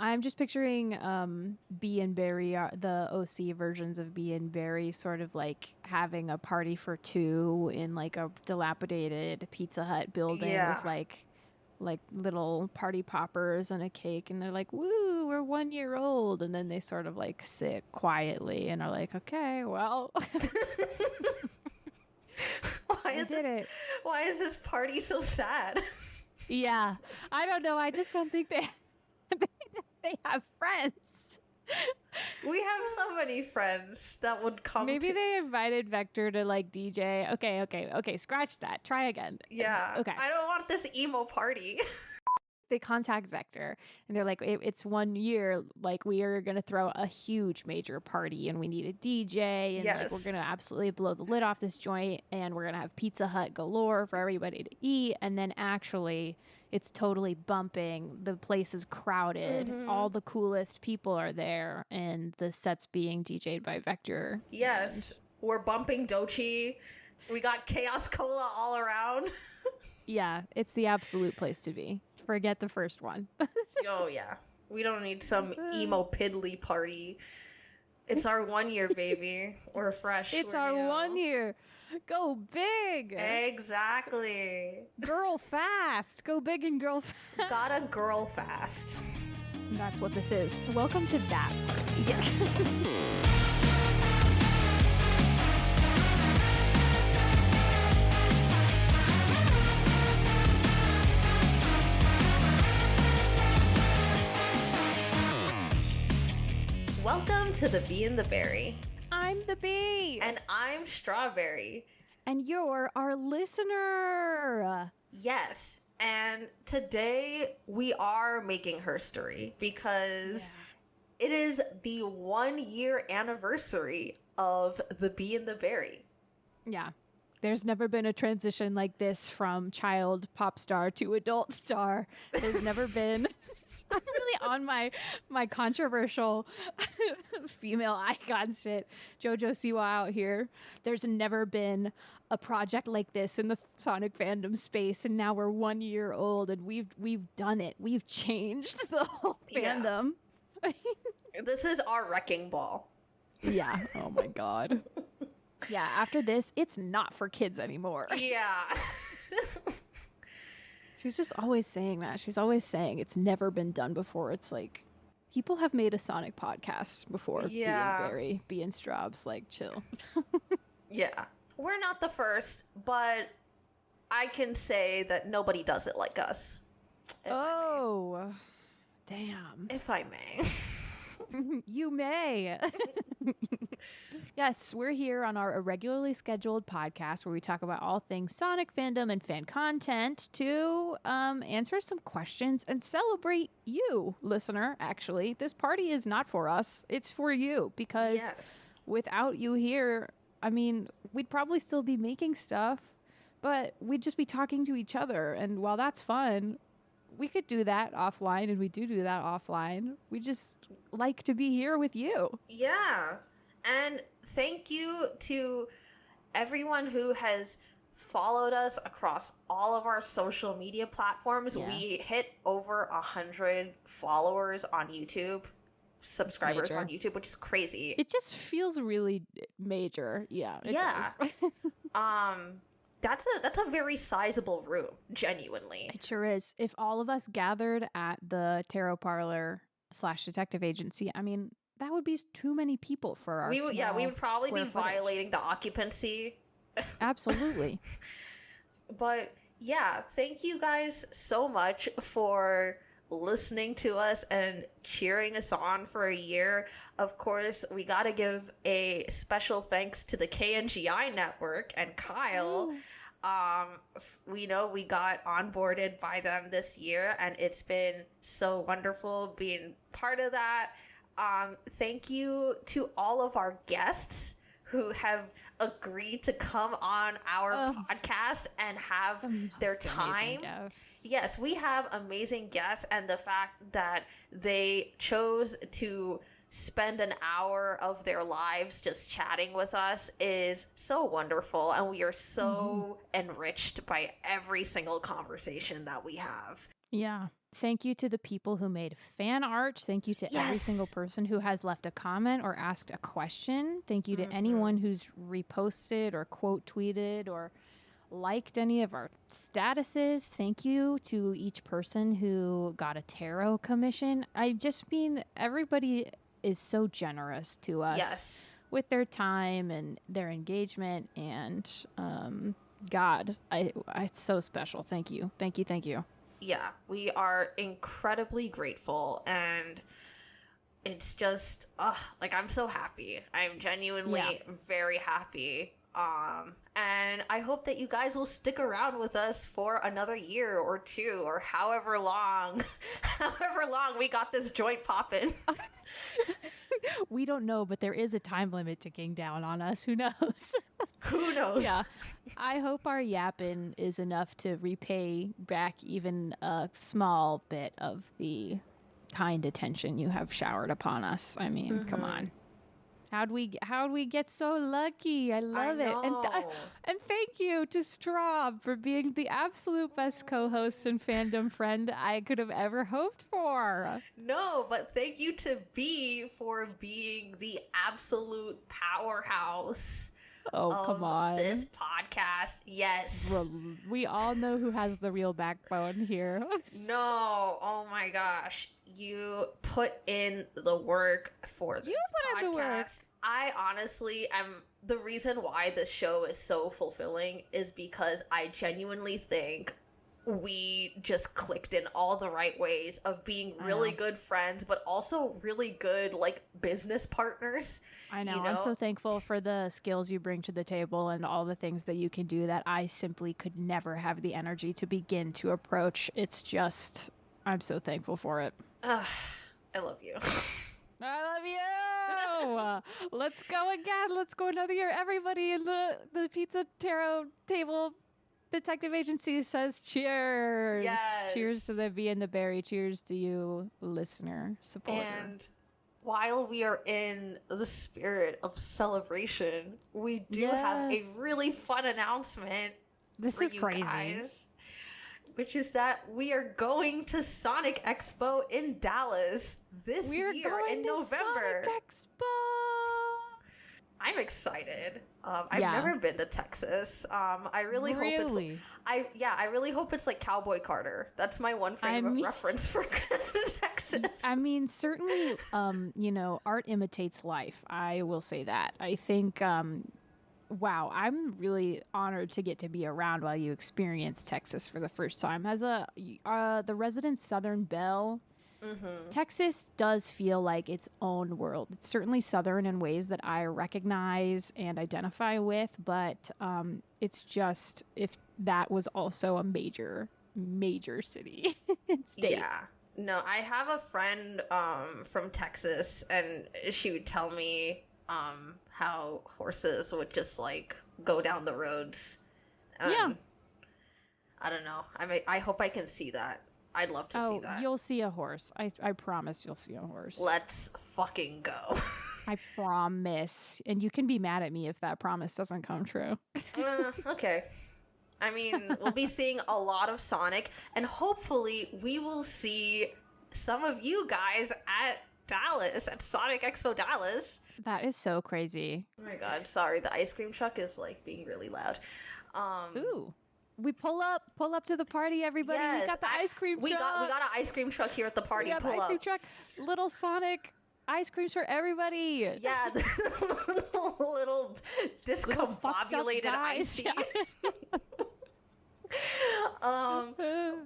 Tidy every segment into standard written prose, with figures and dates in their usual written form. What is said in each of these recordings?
I'm just picturing Bee and Barry, the OC versions of Bee and Barry, sort of like having a party for two in like a dilapidated Pizza Hut building with like little party poppers and a cake, and they're like, "Woo, we're 1 year old," and then they sort of like sit quietly and are like, "Okay, well." Why is this party so sad? Yeah, I don't know. I just don't think they have friends. We have so many friends that would come. Maybe they invited Vector to like DJ. Okay. Scratch that. Try again. Yeah. Okay. I don't want this emo party. They contact Vector and they're like, it's 1 year. Like, we are going to throw a huge major party and we need a DJ. And like, we're going to absolutely blow the lid off this joint. And we're going to have Pizza Hut galore for everybody to eat. And then actually, it's totally bumping. The place is crowded. Mm-hmm. All the coolest people are there. And the set's being DJ'd by Vector. Yes. We're bumping Dochi. We got Chaos Cola all around. Yeah, it's the absolute place to be. Forget the first one. Oh, yeah. We don't need some emo piddly party. It's our 1 year, baby. We're fresh. It's our 1 year. Go big. Exactly. Girl fast. Go big and girl fast. Gotta girl fast. That's what this is. Welcome to that party. Yes. Welcome to the Bee and the Berry. I'm the Bee. And I'm Strawberry. And you're our listener. Yes. And today we are making history because it is the 1 year anniversary of the Bee and the Berry. Yeah. There's never been a transition like this from child pop star to adult star. There's never been. I'm really on my controversial female icon shit. JoJo Siwa out here. There's never been a project like this in the Sonic fandom space, and now we're 1 year old, and we've done it. We've changed the whole fandom. Yeah. This is our wrecking ball. Yeah. Oh my god. Yeah, after this, it's not for kids anymore. Yeah. She's just always saying that. She's always saying it's never been done before. It's like, people have made a Sonic podcast before. Yeah. Bee and Strawbz, like, chill. Yeah. We're not the first, but I can say that nobody does it like us. Oh, damn. If I may. You may. Yes, we're here on our irregularly scheduled podcast where we talk about all things Sonic fandom and fan content to answer some questions and celebrate you, listener. Actually, this party is not for us. It's for you, because without you here, I mean, we'd probably still be making stuff, but we'd just be talking to each other. And while that's fun, we could do that offline, and we do that offline. We just like to be here with you. Yeah. And thank you to everyone who has followed us across all of our social media platforms. Yeah. We hit over 100 followers on YouTube, subscribers on YouTube, which is crazy. It just feels really major. Yeah. It does. That's a very sizable room, genuinely. It sure is. If all of us gathered at the Tarot Parlor / detective agency, I mean, that would be too many people for our we would probably be violating the occupancy. Absolutely. But yeah, thank you guys so much for listening to us and cheering us on for a year. Of course, we got to give a special thanks to the KNGI Network and Kyle. We know we got onboarded by them this year, and it's been so wonderful being part of that. Thank you to all of our guests who have agreed to come on our podcast and have their time. Yes, we have amazing guests, and the fact that they chose to spend an hour of their lives just chatting with us is so wonderful, and we are so enriched by every single conversation that we have. Yeah. Thank you to the people who made fan art. Thank you to every single person who has left a comment or asked a question. Thank you to anyone who's reposted or quote tweeted or liked any of our statuses. Thank you to each person who got a tarot commission. I just mean everybody is so generous to us with their time and their engagement, and God, it's so special. Thank you. Thank you. Thank you. Yeah, we are incredibly grateful, and it's just like, I'm so happy. I'm genuinely very happy. And I hope that you guys will stick around with us for another year or two, or however long we got this joint popping. We don't know, but there is a time limit ticking down on us. Who knows? Who knows? Yeah. I hope our yapping is enough to repay back even a small bit of the kind attention you have showered upon us. I mean, come on. How'd we get so lucky? I love it. And thank you to Stro for being the absolute best co-host and fandom friend I could have ever hoped for. No, but thank you to Bee for being the absolute powerhouse. Oh, come on. This podcast. Yes. We all know who has the real backbone here. No. Oh my gosh. You put in the work for this podcast. In the work. I honestly am. The reason why this show is so fulfilling is because I genuinely think we just clicked in all the right ways of being really good friends, but also really good, like, business partners. I know. I'm so thankful for the skills you bring to the table and all the things that you can do that I simply could never have the energy to begin to approach. It's just, I'm so thankful for it. I love you. I love you. Let's go again. Let's go another year. Everybody in the Pizza Tarot Table Detective Agency says cheers. Yes. Cheers to the Bee and the Berry. Cheers to you, listener, supporter. And while we are in the spirit of celebration, we do have a really fun announcement. This is crazy, guys, which is that we are going to Sonic Expo in Dallas this year in November. Sonic Expo. I'm excited. I've never been to Texas. I really hope it's. I really hope it's like Cowboy Carter. That's my one frame of reference for Texas. I mean, certainly, art imitates life. I will say that. I think. Wow, I'm really honored to get to be around while you experience Texas for the first time. As the resident Southern belle, Texas does feel like its own world. It's certainly Southern in ways that I recognize and identify with, but it's just, if that was also a major city and state. Yeah. No, I have a friend from Texas, and she would tell me how horses would just, like, go down the roads. I don't know. I hope I can see that. I'd love to see that. You'll see a horse. I promise you'll see a horse. Let's fucking go. I promise. And you can be mad at me if that promise doesn't come true. Okay. I mean, we'll be seeing a lot of Sonic, and hopefully we will see some of you guys at Dallas, at Sonic Expo Dallas. That is so crazy. Oh my god, sorry. The ice cream truck is, like, being really loud. Ooh. We pull up to the party, everybody. Yes, we got the ice cream truck. We got an ice cream truck here at the party. We got the ice cream truck. Little Sonic ice creams for everybody. Yeah, the little discombobulated ice. Yeah.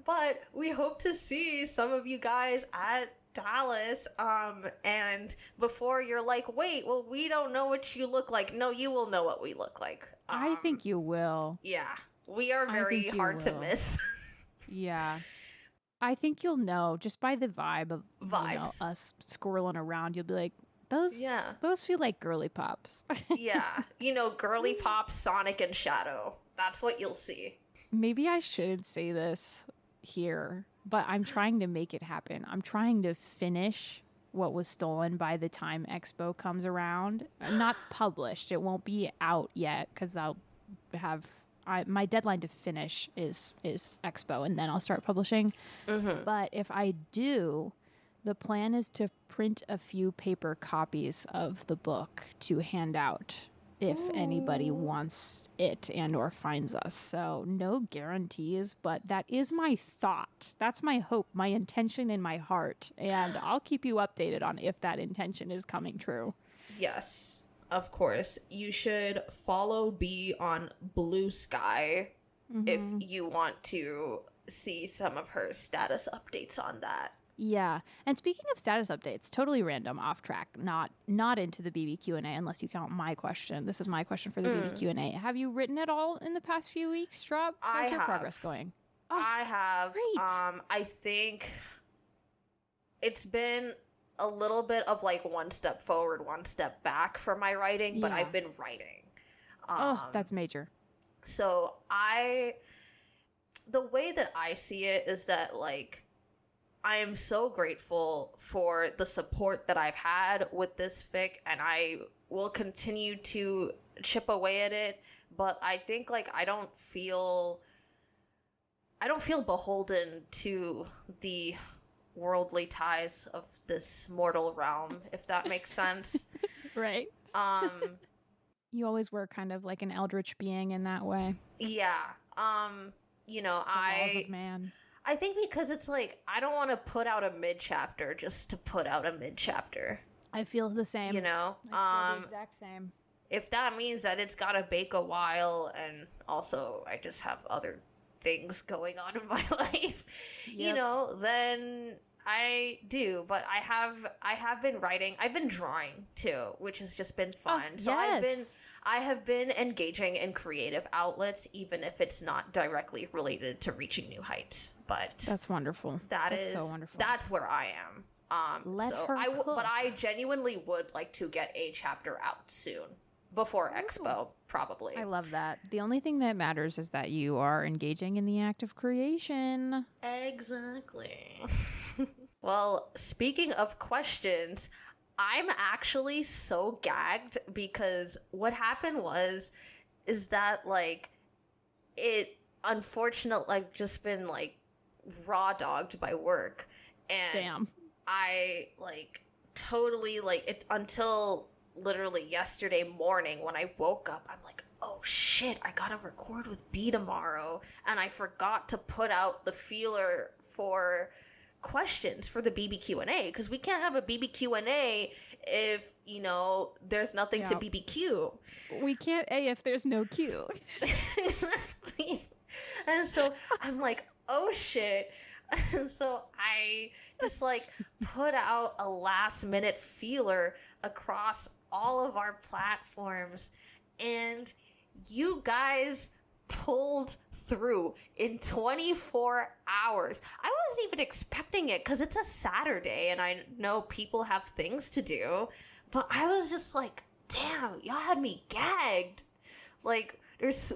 But we hope to see some of you guys at Dallas, and before you're like, wait, well, we don't know what you look like. No, you will know what we look like. I think you will. Yeah. We are very hard to miss. Yeah. I think you'll know just by the vibe of us squirreling around. You'll be like, those feel like girly pops. Yeah. Girly pops, Sonic and Shadow. That's what you'll see. Maybe I shouldn't say this here, but I'm trying to make it happen. I'm trying to finish what was stolen by the time Expo comes around. Not published. It won't be out yet because my deadline to finish is Expo, and then I'll start publishing. But if I do, the plan is to print a few paper copies of the book to hand out if anybody wants it and or finds us. So no guarantees, but that is my thought. That's my hope, my intention in my heart. And I'll keep you updated on if that intention is coming true. Yes, of course. You should follow Bee on Blue Sky if you want to see some of her status updates on that. Yeah. And speaking of status updates, totally random, off track, not into the BeeBQnA unless you count my question. This is my question for the BeeBQnA. Have you written at all in the past few weeks, Stro? How's your progress going? Oh, I have. Great. I think it's been a little bit of like one step forward, one step back for my writing, but I've been writing. That's major. So the way that I see it is that like, I am so grateful for the support that I've had with this fic, and I will continue to chip away at it, but I think like I don't feel beholden to the worldly ties of this mortal realm, if that makes sense. Right. You always were kind of like an Eldrich being in that way. Yeah. You know, the laws of man. I think because it's like, I don't want to put out a mid-chapter just to put out a mid-chapter. I feel the same. You know? I feel the exact same. If that means that it's got to bake a while, and also I just have other things going on in my life, you know, then I do. But I have been writing. I've been drawing too, which has just been fun. So I have been engaging in creative outlets, even if it's not directly related to reaching new heights. But that's wonderful. That's so wonderful. That's where I am. But I genuinely would like to get a chapter out soon, before Expo, probably. I love that. The only thing that matters is that you are engaging in the act of creation. Exactly. Well, speaking of questions, I'm actually so gagged because what happened is that like it unfortunately I've just been like raw dogged by work, and damn. I like totally like it until literally yesterday morning when I woke up. I'm like, oh shit, I gotta record with Bee tomorrow, and I forgot to put out the feeler for questions for the BeeBQnA, because we can't have a BeeBQnA if, you know, there's nothing to BBQ. We can't A if there's no Q. Exactly. And so I'm like, oh shit. And so I just like put out a last minute feeler across all of our platforms, and you guys pulled through in 24 hours. I wasn't even expecting it because it's a Saturday and I know people have things to do, but I was just like, damn, y'all had me gagged. Like,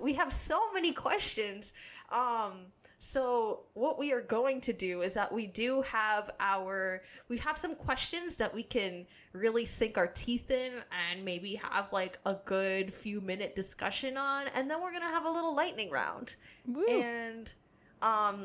we have so many questions. So what we are going to do is that we have some questions that we can really sink our teeth in and maybe have like a good few minute discussion on, and then we're gonna have a little lightning round. Woo. And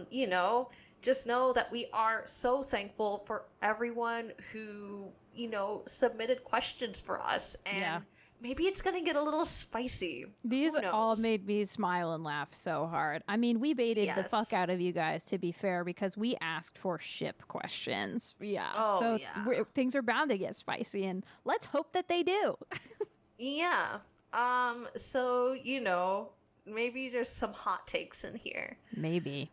you know, just know that we are so thankful for everyone who, you know, submitted questions for us, and maybe it's gonna get a little spicy. These all made me smile and laugh so hard. I mean, we baited the fuck out of you guys, to be fair, because we asked for ship questions. Yeah. Oh, so things are bound to get spicy, and let's hope that they do. Yeah. So, you know, maybe there's some hot takes in here. Maybe.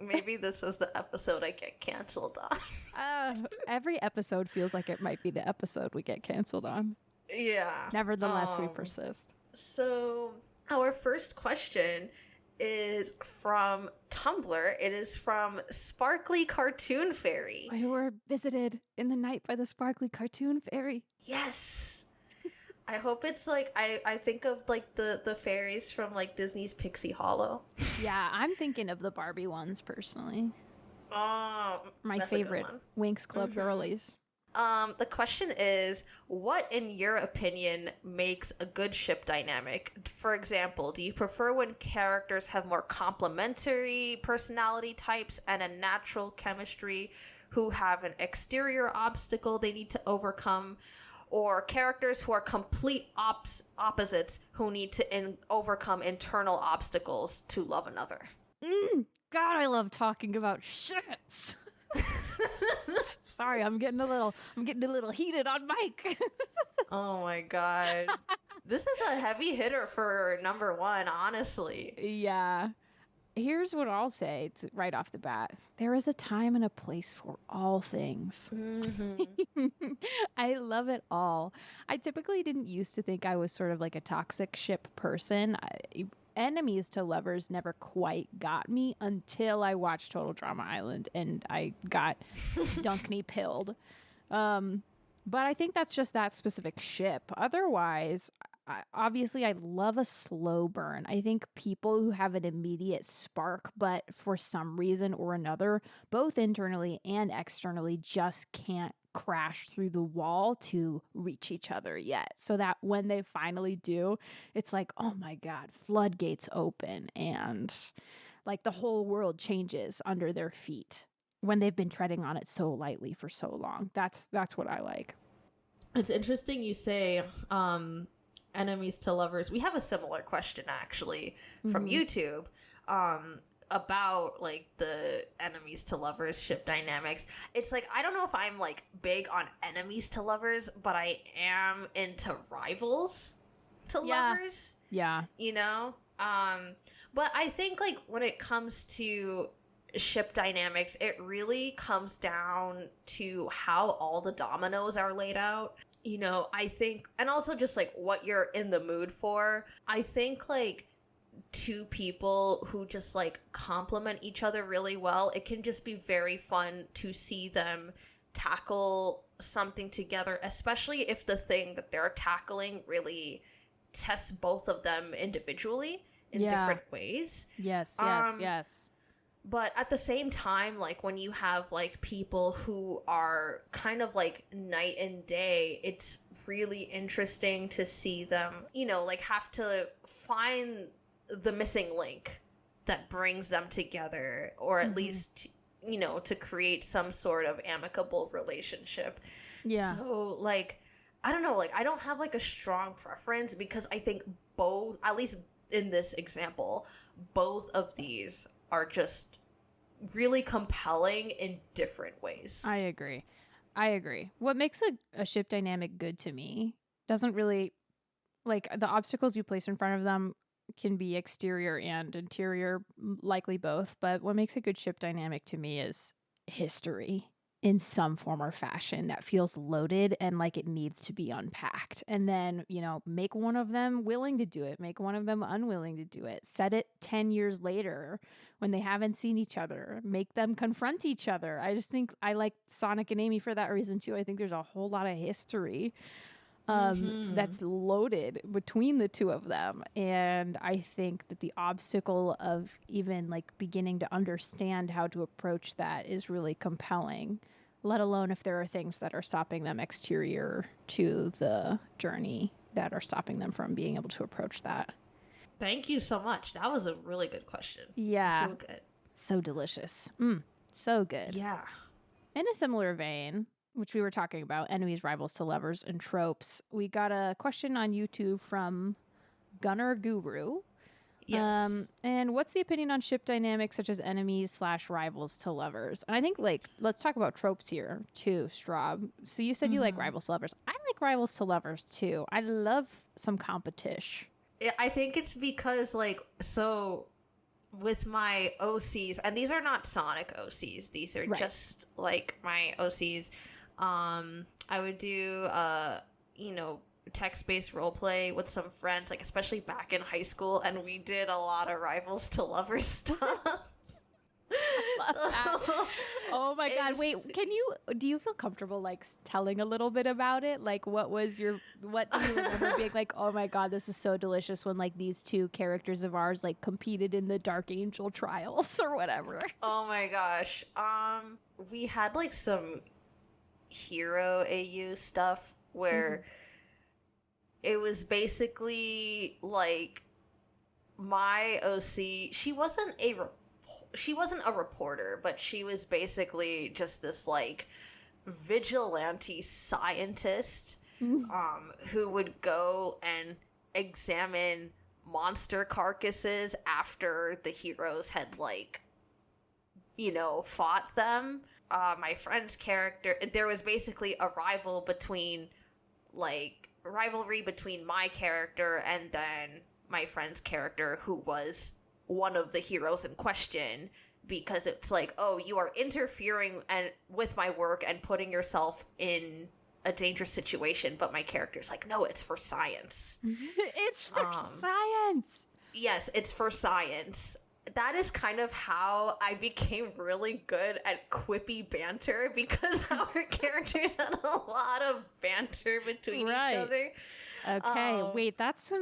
Maybe this is the episode I get canceled on. Every episode feels like it might be the episode we get canceled on. Yeah. Nevertheless, we persist. So our first question is from Tumblr. It is from Sparkly Cartoon Fairy. We were visited in the night by the Sparkly Cartoon Fairy. Yes. I hope it's like, I think of like the fairies from like Disney's Pixie Hollow. Yeah, I'm thinking of the Barbie ones personally. Oh, my favorite Winx Club girlies. The question is, what, in your opinion, makes a good ship dynamic? For example, do you prefer when characters have more complementary personality types and a natural chemistry who have an exterior obstacle they need to overcome, or characters who are complete opposites who need to overcome internal obstacles to love another? God, I love talking about ships. Sorry, I'm getting a little heated on mic. Oh my god. This is a heavy hitter for number one, honestly. Yeah. Here's what I'll say right off the bat. There is a time and a place for all things. Mm-hmm. I love it all. I typically didn't used to think I was sort of like a toxic ship person. Enemies to lovers never quite got me until I watched Total Drama Island and I got Dunkney pilled. But I think that's just that specific ship. Otherwise, obviously, I love a slow burn. I think people who have an immediate spark, but for some reason or another, both internally and externally, just can't crash through the wall to reach each other yet. So that when they finally do, it's like, oh my God, floodgates open and like the whole world changes under their feet when they've been treading on it so lightly for so long. That's what I like. It's interesting you say enemies to lovers. We have a similar question actually from YouTube about like the enemies to lovers ship dynamics. It's like, I don't know if I'm like big on enemies to lovers, but I am into rivals to lovers. Yeah. You know? But I think like when it comes to ship dynamics, it really comes down to how all the dominoes are laid out. You know, I think, and also just like what you're in the mood for. I think like two people who just like complement each other really well, it can just be very fun to see them tackle something together, especially if the thing that they're tackling really tests both of them individually in different ways. Yes. But at the same time, like when you have like people who are kind of like night and day, it's really interesting to see them, you know, like have to find the missing link that brings them together, or at least, you know, to create some sort of amicable relationship. Yeah. So like, I don't know, like I don't have like a strong preference because I think both, at least in this example, both of these are just really compelling in different ways. I agree. What makes a ship dynamic good to me doesn't really, like, the obstacles you place in front of them can be exterior and interior, likely both, but what makes a good ship dynamic to me is history in some form or fashion that feels loaded and like it needs to be unpacked. And then, you know, make one of them willing to do it, make one of them unwilling to do it, set it 10 years later when they haven't seen each other, make them confront each other. I just think I like Sonic and Amy for that reason too. I think there's a whole lot of history that's loaded between the two of them. And I think that the obstacle of even like beginning to understand how to approach that is really compelling, let alone if there are things that are stopping them exterior to the journey that are stopping them from being able to approach that. Thank you so much. That was a really good question. Yeah. So good. So delicious. So good. Yeah. In a similar vein, which we were talking about, enemies, rivals to lovers, and tropes, we got a question on YouTube from Gunner Guru. Yes. And what's the opinion on ship dynamics such as enemies / rivals to lovers? And I think, like, let's talk about tropes here too, Strawbz. So you said you like rivals to lovers. I like rivals to lovers too. I love some competition. I think it's because, like, so with my OCs, and these are not Sonic OCs, these are just, like, my OCs, I would do, you know, text-based roleplay with some friends, like, especially back in high school, and we did a lot of rivals to lovers stuff. Oh my God. Wait, do you feel comfortable like telling a little bit about it? Like what do you remember being like, oh my God, this is so delicious when like these two characters of ours like competed in the Dark Angel trials or whatever? Oh my gosh. We had like some hero AU stuff where it was basically like my OC, she wasn't a reporter, but she was basically just this like vigilante scientist who would go and examine monster carcasses after the heroes had like, you know, fought them. My friend's character, there was basically a rivalry between my character and then my friend's character, who was one of the heroes in question, because it's like, oh, you are interfering with my work and putting yourself in a dangerous situation. But my character's like, no, it's for science. It's for science. Yes, it's for science. That is kind of how I became really good at quippy banter, because our characters had a lot of banter between each other. Okay, wait, that's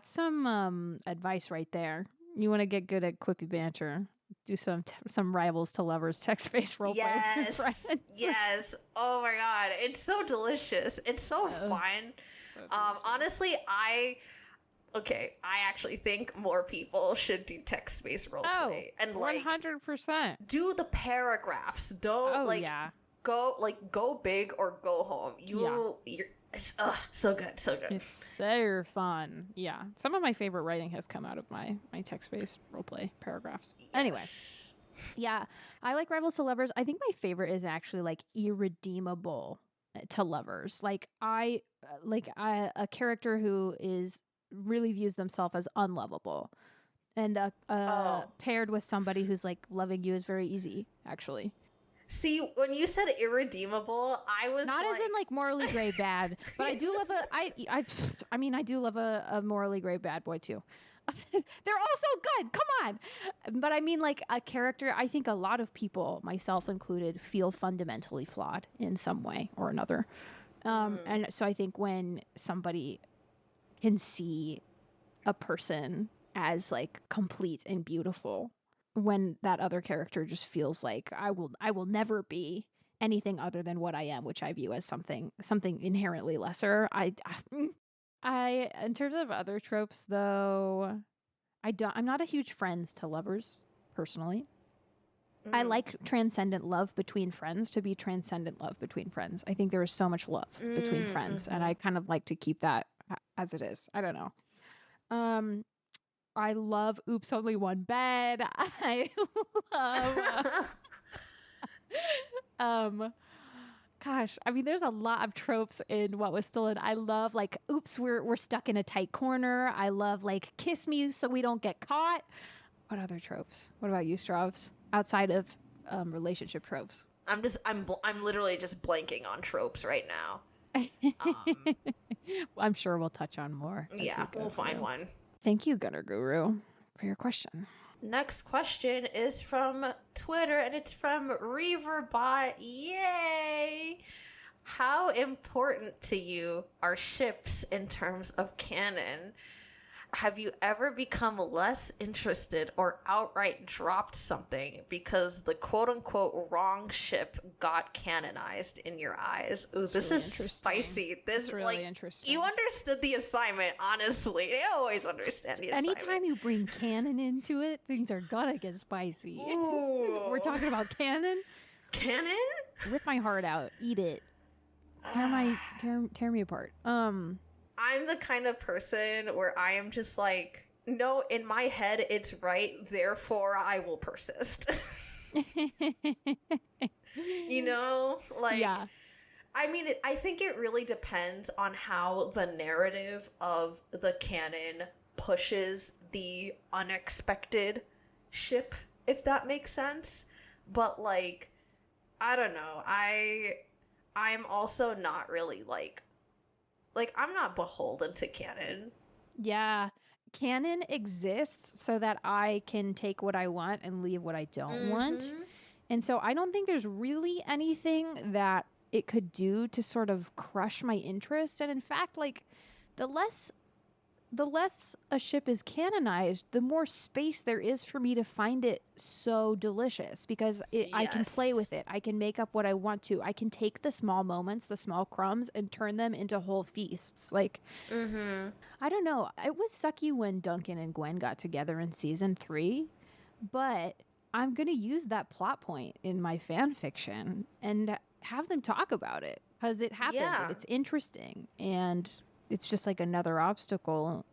some advice right there. You want to get good at quippy banter. Do some rivals to lovers text-based roleplay. Yes, yes. Oh my god, it's so delicious. It's so fun. So honestly, I actually think more people should do text-based roleplay and like 100%. do the paragraphs. Don't go big or go home. You're so good. It's so fun. Yeah. Some of my favorite writing has come out of my text-based roleplay paragraphs. Yes. Anyway. Yeah. I like rivals to lovers. I think my favorite is actually like irredeemable to lovers. Like a character who really views themselves as unlovable. And paired with somebody who's like loving you is very easy, actually. See, when you said irredeemable, I was not as in like morally gray bad, but I do love I do love a morally gray bad boy too. They're all so good. Come on. But I mean like a character, I think a lot of people, myself included, feel fundamentally flawed in some way or another. And so I think when somebody can see a person as like complete and beautiful, when that other character just feels like I will never be anything other than what I am, which I view as something inherently lesser. I in terms of other tropes though, I'm not a huge friends to lovers personally. I like transcendent love between friends to be transcendent love between friends. I think there is so much love between friends, and I kind of like to keep that as it is. I don't know. I love Oops, Only One Bed. I love gosh, I mean there's a lot of tropes in What Was Stolen. I love like oops, we're stuck in a tight corner. I love like kiss me so we don't get caught. What other tropes? What about you, Strawbz? Outside of relationship tropes. I'm literally just blanking on tropes right now. I'm sure we'll touch on more. Yeah, we'll find one. Thank you, Gunner Guru, for your question. Next question is from Twitter, and it's from Reaverbot. Yay! How important to you are ships in terms of canon? Have you ever become less interested or outright dropped something because the quote-unquote wrong ship got canonized in your eyes? Ooh, this really is spicy. This is really interesting. You understood the assignment, honestly. I always understand the assignment. Anytime you bring canon into it, things are gonna get spicy. Ooh. We're talking about canon? Canon? Rip my heart out. Eat it. Tear me apart. I'm the kind of person where I am just like, no, in my head it's right, therefore I will persist. You know? Like, yeah. I mean, I think it really depends on how the narrative of the canon pushes the unexpected ship, if that makes sense. But, like, I don't know. I'm also not really, like, I'm not beholden to canon. Yeah. Canon exists so that I can take what I want and leave what I don't want. And so I don't think there's really anything that it could do to sort of crush my interest. And in fact, like, the less the less a ship is canonized, the more space there is for me to find it so delicious, because I can play with it. I can make up what I want to. I can take the small moments, the small crumbs, and turn them into whole feasts. Like, I don't know. It was sucky when Duncan and Gwen got together in season 3, but I'm going to use that plot point in my fan fiction and have them talk about it, because it happened and it's interesting, and it's just like another obstacle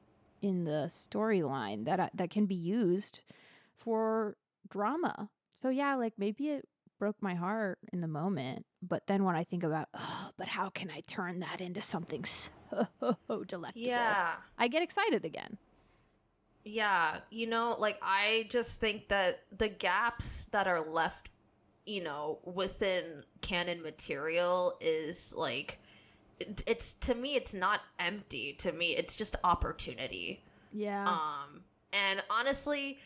in the storyline that can be used for drama. So yeah, like maybe it broke my heart in the moment, but then when I think about, but how can I turn that into something so delectable? Yeah. I get excited again. Yeah, you know, like, I just think that the gaps that are left, you know, within canon material is, like, it's to me, it's not empty. To me, it's just opportunity. Yeah. And honestly,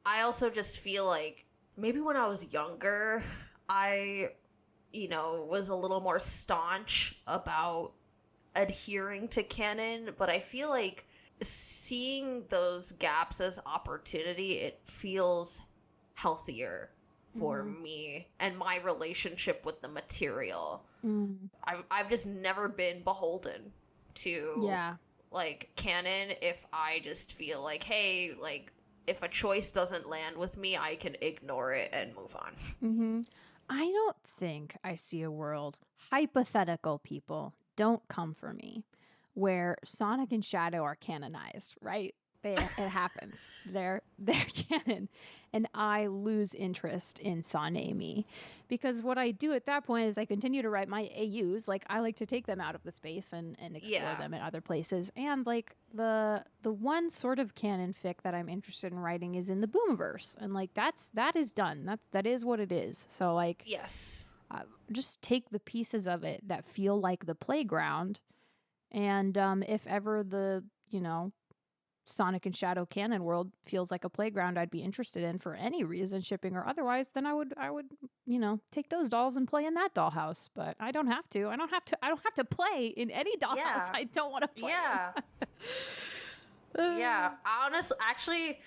I also just feel like maybe when I was younger, I, you know, was a little more staunch about adhering to canon, but I feel like seeing those gaps as opportunity, it feels healthier for me and my relationship with the material. I've just never been beholden to like canon. If I just feel like, hey, like, if a choice doesn't land with me, I can ignore it and move on. I don't think I see a world, hypothetical people, don't come for me, where Sonic and Shadow are canonized, right? It happens. They're canon. And I lose interest in Sonami, because what I do at that point is I continue to write my AUs. Like, I like to take them out of the space and explore them in other places. And like the one sort of canon fic that I'm interested in writing is in the Boomverse. And like that is done. That is what it is. So like, just take the pieces of it that feel like the playground. And if ever the, you know, Sonic and Shadow canon world feels like a playground I'd be interested in for any reason, shipping or otherwise, then I would, you know, take those dolls and play in that dollhouse. But I don't have to. I don't have to play in any dollhouse I don't want to play in. Yeah. Honestly, actually,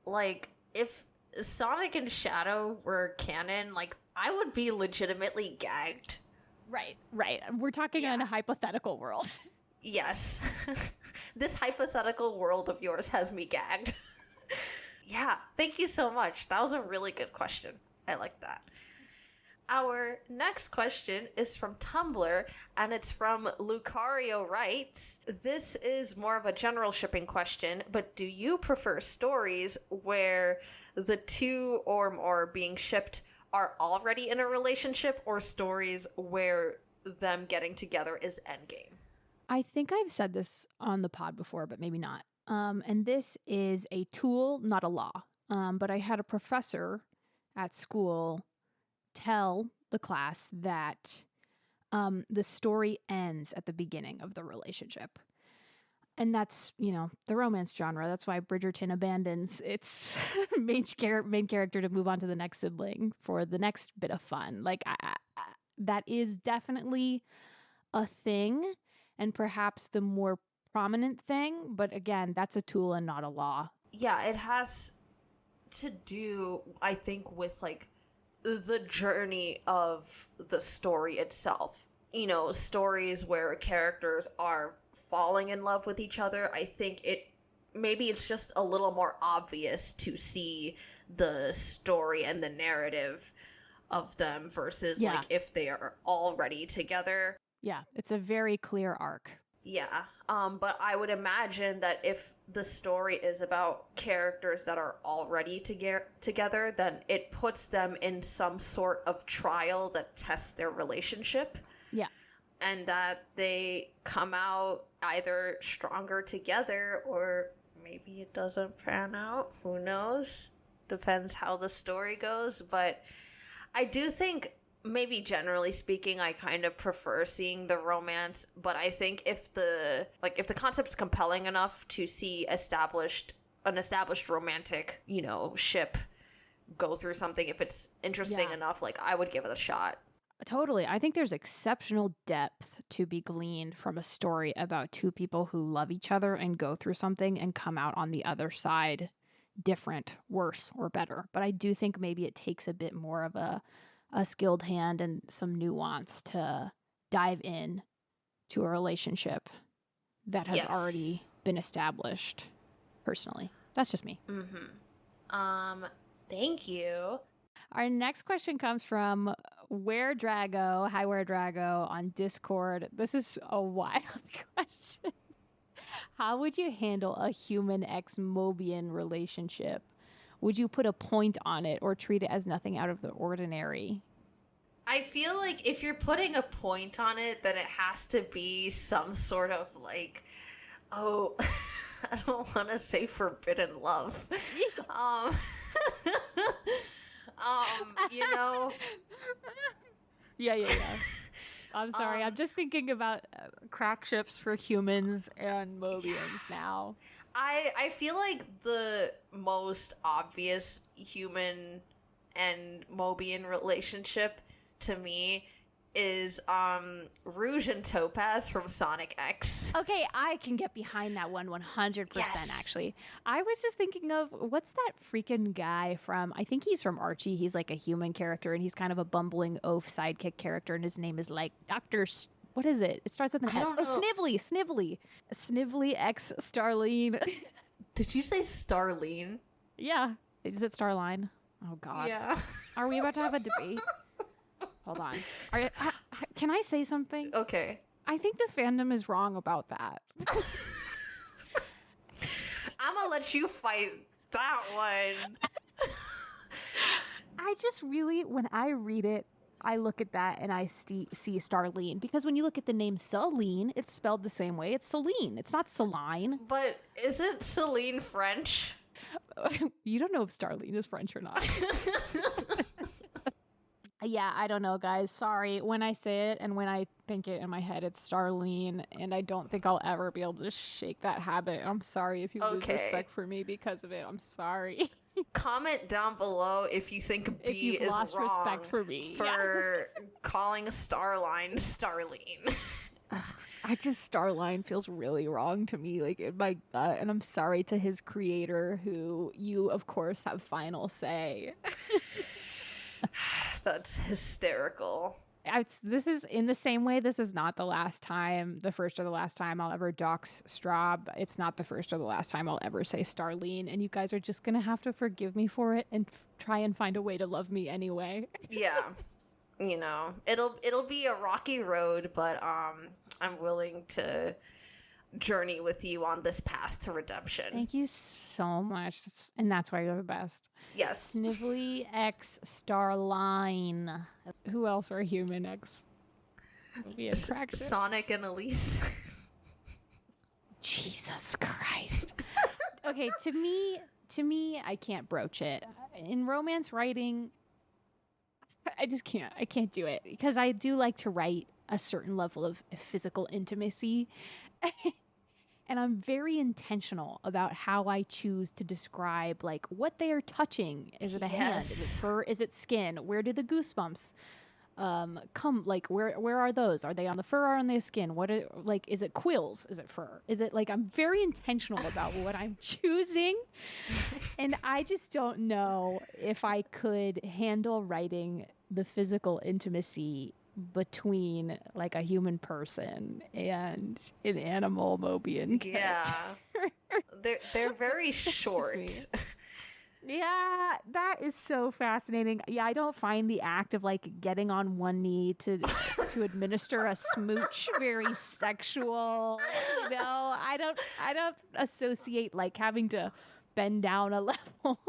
like, if Sonic and Shadow were canon, like, I would be legitimately gagged. Right. We're talking in a hypothetical world. Yes. This hypothetical world of yours has me gagged. Yeah, thank you so much. That was a really good question. I like that. Our next question is from Tumblr, and it's from Lucario Writes. This is more of a general shipping question, but do you prefer stories where the two or more being shipped are already in a relationship, or stories where them getting together is endgame? I think I've said this on the pod before, but maybe not. And this is a tool, not a law. But I had a professor at school tell the class that the story ends at the beginning of the relationship. And that's, you know, the romance genre. That's why Bridgerton abandons its main character to move on to the next sibling for the next bit of fun. Like, that is definitely a thing, and perhaps the more prominent thing. But again, that's a tool and not a law. Yeah, it has to do, I think, with like the journey of the story itself. You know, stories where characters are falling in love with each other, I think it's just a little more obvious to see the story and the narrative of them versus like if they are already together. Yeah, it's a very clear arc. Yeah, but I would imagine that if the story is about characters that are already together, then it puts them in some sort of trial that tests their relationship. Yeah. And that they come out either stronger together, or maybe it doesn't pan out. Who knows? Depends how the story goes. But I do think, maybe generally speaking, I kind of prefer seeing the romance. But I think if the concept is compelling enough to see an established romantic, you know, ship go through something, if it's interesting enough, like, I would give it a shot. Totally. I think there's exceptional depth to be gleaned from a story about two people who love each other and go through something and come out on the other side different, worse, or better. But I do think maybe it takes a bit more of a skilled hand and some nuance to dive in to a relationship that has already been established. Personally, that's just me. Thank you. Our next question comes from Where Drago. Hi, Where Drago on Discord. This is a wild question. How would you handle a human X Mobian relationship? Would you put a point on it or treat it as nothing out of the ordinary? I feel like if you're putting a point on it, then it has to be some sort of like, oh, I don't want to say forbidden love. You know? Yeah. I'm sorry. I'm just thinking about crack ships for humans and Mobians now. I feel like the most obvious human and Mobian relationship to me is Rouge and Topaz from Sonic X. Okay, I can get behind that one 100%, Yes. actually. I was just thinking of, what's that freaking guy from, I think he's from Archie. He's like a human character, and he's kind of a bumbling oaf sidekick character, and his name is like Dr. What is it? It starts with an I S. don't know. Snively. Snively X Starline. Did you say Starline? Yeah. Is it Starline? Oh, God. Yeah. Are we about to have a debate? Hold on. Can I say something? Okay. I think the fandom is wrong about that. I'm gonna let you fight that one. I just really, when I read it, I look at that and I see Starline. Because when you look at the name Celine, it's spelled the same way. It's Celine. It's not Celine. But isn't Celine French? You don't know if Starline is French or not. Yeah, I don't know, guys. Sorry. When I say it and when I think it in my head, it's Starline, and I don't think I'll ever be able to shake that habit. I'm sorry if you lose respect for me because of it. I'm sorry. Comment down below if you think If B you've is lost wrong respect for me. for calling Starline Starline. Starline feels really wrong to me, like in my gut, and I'm sorry to his creator, who you, of course, have final say. That's hysterical. This is in the same way. This is not the first or the last time I'll ever dox Strawbz. It's not the first or the last time I'll ever say Starline, and you guys are just gonna have to forgive me for it and try and find a way to love me anyway. Yeah, you know, it'll be a rocky road, but I'm willing to journey with you on this path to redemption. Thank you so much, and that's why you're the best. Yes. Snively X Starline. Who else are human X? Sonic and Elise. Jesus Christ. Okay, to me, I can't broach it. In romance writing, I just can't. I can't do it because I do like to write a certain level of physical intimacy. And I'm very intentional about how I choose to describe, like, what they are touching. Is it a hand? Is it fur? Is it skin? Where do the goosebumps come? Like, where are those? Are they on the fur or on the skin? Is it quills? Is it fur? Is it, like, I'm very intentional about what I'm choosing. And I just don't know if I could handle writing the physical intimacy between, like, a human person and an animal Mobian character. Yeah. They're very short. Yeah, that is so fascinating. Yeah, I don't find the act of, like, getting on one knee to administer a smooch very sexual. You know, I don't associate, like, having to bend down a level.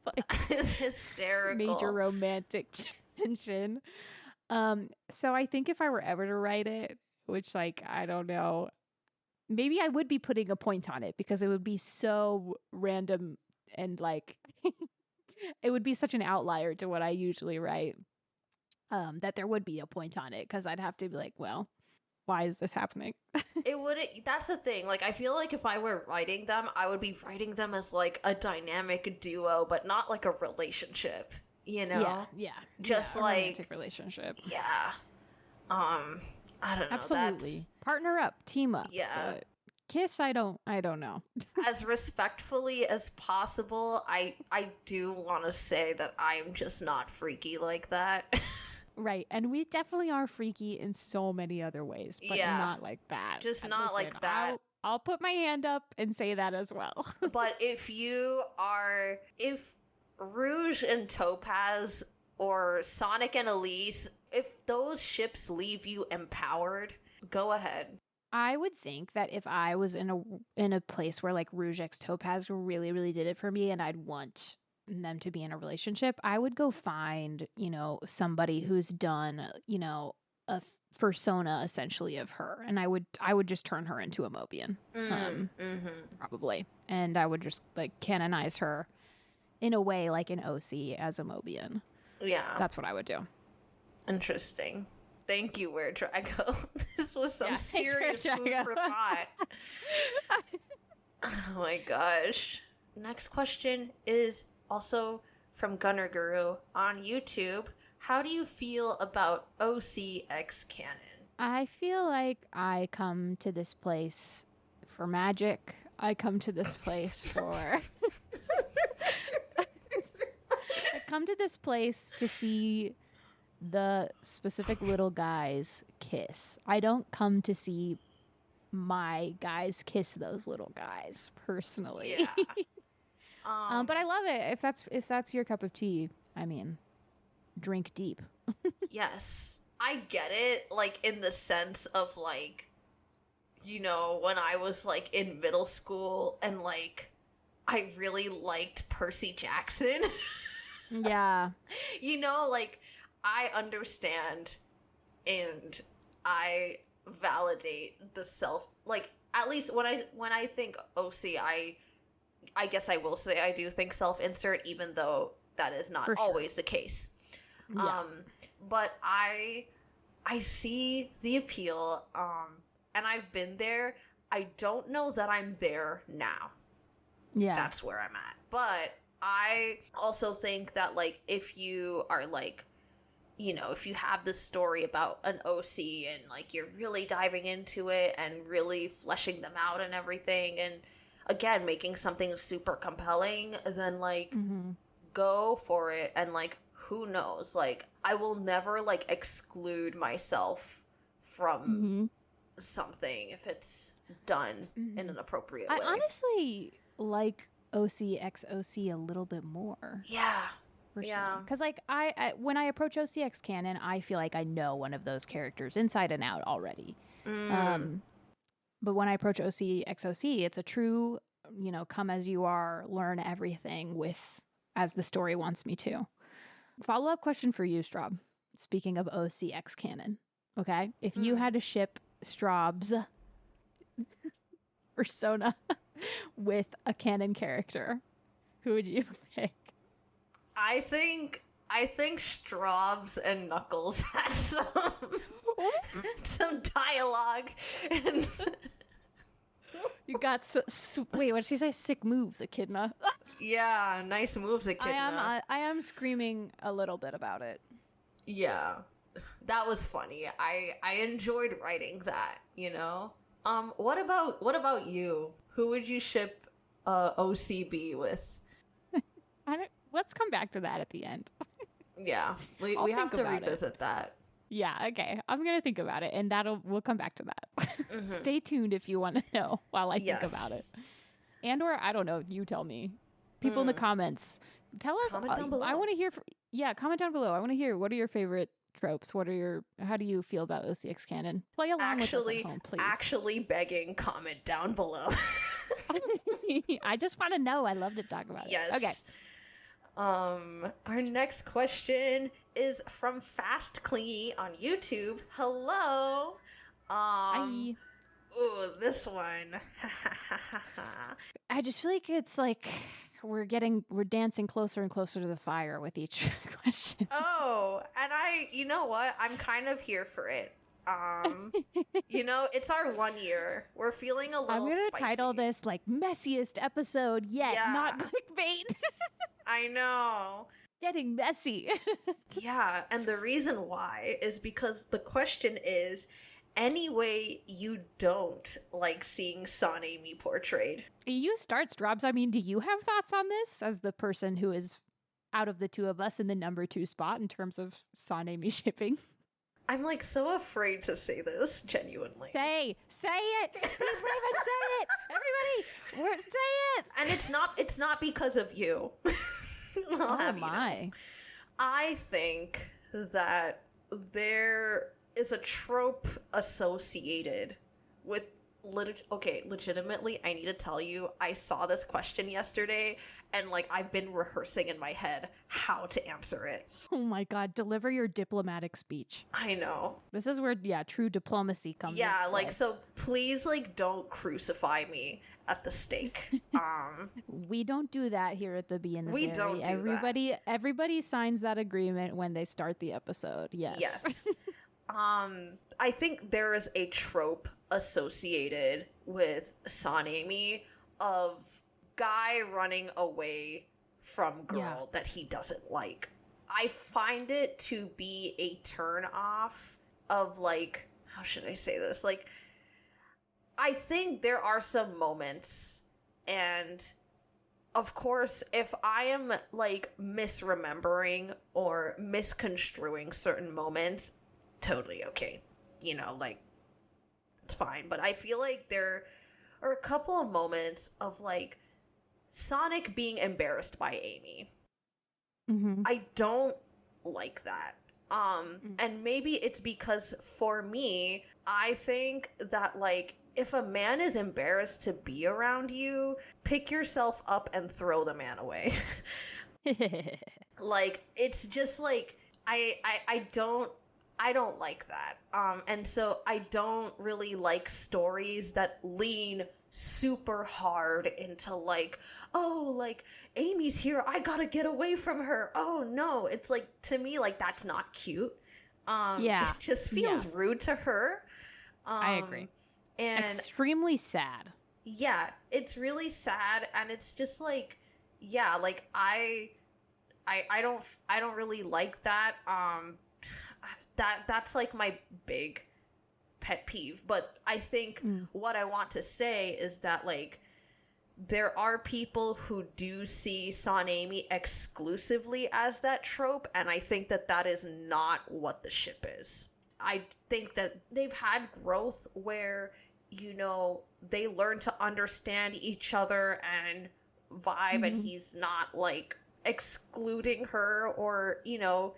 Like, it's hysterical. Major romantic tension. So I think if I were ever to write it, which, like, I don't know, maybe I would be putting a point on it because it would be so random and, like, it would be such an outlier to what I usually write, that there would be a point on it because I'd have to be like, well, why is this happening? It would. That's the thing. Like, I feel like if I were writing them, I would be writing them as, like, a dynamic duo, but not like a relationship. you know? Yeah. Just a like romantic relationship. Yeah. I don't know. Absolutely. Partner up, team up. Yeah. But kiss, I don't know. As respectfully as possible, I do want to say that I'm just not freaky like that. Right. And we definitely are freaky in so many other ways, but not like that. Just not Listen, like that. I'll put my hand up and say that as well. But if Rouge and Topaz or Sonic and Elise, if those ships leave you empowered, go ahead. I would think that if I was in a place where like Rouge X Topaz really, really did it for me and I'd want them to be in a relationship, I would go find, somebody who's done, a persona essentially of her. And I would just turn her into a Mobian. Probably. And I would just like canonize her in a way like an OC as a Mobian. Yeah. That's what I would do. Interesting. Thank you, Where Drago. This was some serious food for thought. Oh my gosh. Next question is also from Gunner Guru on YouTube. How do you feel about OCX canon? I feel like I come to this place for magic. I come to this place for... I come to this place to see the specific little guys kiss. I don't come to see my guys kiss those little guys personally. Yeah. But I love it. If that's your cup of tea, I mean, drink deep. Yes. I get it, like, in the sense of, like, when I was, like, in middle school and, like, I really liked Percy Jackson. Yeah. Like, I understand and I validate the self, like, at least when I think OC, I guess I will say I do think self-insert, even though that is not always the case. Yeah. But I see the appeal, and I've been there. I don't know that I'm there now. Yeah. That's where I'm at. But I also think that, like, if you are, like, if you have this story about an OC and, like, you're really diving into it and really fleshing them out and everything, and, again, making something super compelling, then, like, go for it. And, like, who knows? Like, I will never, like, exclude myself from something if it's done in an appropriate way. I honestly like OCXOC a little bit more. Yeah. Yeah. Because, like, I when I approach OCX canon, I feel like I know one of those characters inside and out already. But when I approach OCXOC, it's a true, come as you are, learn everything as the story wants me to. Follow-up question for you, Strawbz. Speaking of OCX canon, okay? If you had to ship Strawbz persona with a canon character, who would you pick? I think Strawbz and Knuckles had some dialogue. And you got wait, what did she say? Sick moves, Echidna. Yeah, nice moves, Echidna. I am screaming a little bit about it. Yeah, that was funny. I enjoyed writing that. What about you? Who would you ship OCB with? Let's come back to that at the end. Yeah, we have to revisit that. Yeah, okay. I'm gonna think about it, and we'll come back to that. Stay tuned if you want to know while I think about it. And/or I don't know. You tell me. People in the comments, tell us. Comment down below. I want to hear. Comment down below. I want to hear. What are your favorite tropes? How do you feel about OCX canon? Play along with us at home, please. Actually, begging, comment down below. I just want to know. I love to talk about it. Yes. Okay. Our next question is from Fast Clingy on YouTube. Hello. Hi. Ooh, this one. I just feel like it's like we're dancing closer and closer to the fire with each question. Oh, and you know what? I'm kind of here for it. It's our 1 year. We're feeling a little I'm gonna spicy. title this like messiest episode yet, not clickbait. I know. getting messy. Yeah, and the reason why is because the question is, anyway, you don't like seeing Amy portrayed. You start, Strawbz. I mean, do you have thoughts on this as the person who is out of the two of us in the number 2 spot in terms of Amy shipping? I'm like so afraid to say this, genuinely. Say it. Be brave and say it. Everybody, say it. And it's not because of you. Oh my. I think that there is a trope associated with legitimately, I need to tell you, I saw this question yesterday and like I've been rehearsing in my head how to answer it. Oh my god, deliver your diplomatic speech. I know. This is where true diplomacy comes in. Yeah, like so please like don't crucify me at the stake. We don't do that here at the Bee and the We Berry. don't do Everybody signs that agreement when they start the episode. Yes. I think there is a trope associated with Amy of guy running away from girl that he doesn't like. I find it to be a turn off of like, how should I say this? Like, I think there are some moments, and of course, if I am like misremembering or misconstruing certain moments, totally okay. You know, like, it's fine. But I feel like there are a couple of moments of like Sonic being embarrassed by Amy. Mm-hmm. I don't like that. And maybe it's because for me, I think that like if a man is embarrassed to be around you, pick yourself up and throw the man away. Like, it's just like I don't like that. And so I don't really like stories that lean super hard into like, oh, like Amy's here, I gotta get away from her. Oh no. It's like, to me, like that's not cute. It just feels rude to her. I agree. And extremely sad. Yeah, it's really sad, and it's just like, yeah, like I don't really like that. That's like my big pet peeve. But I think what I want to say is that like there are people who do see Amy exclusively as that trope, and I think that that is not what the ship is. I think that they've had growth where, you know, they learn to understand each other and vibe, and he's not like excluding her or, you know,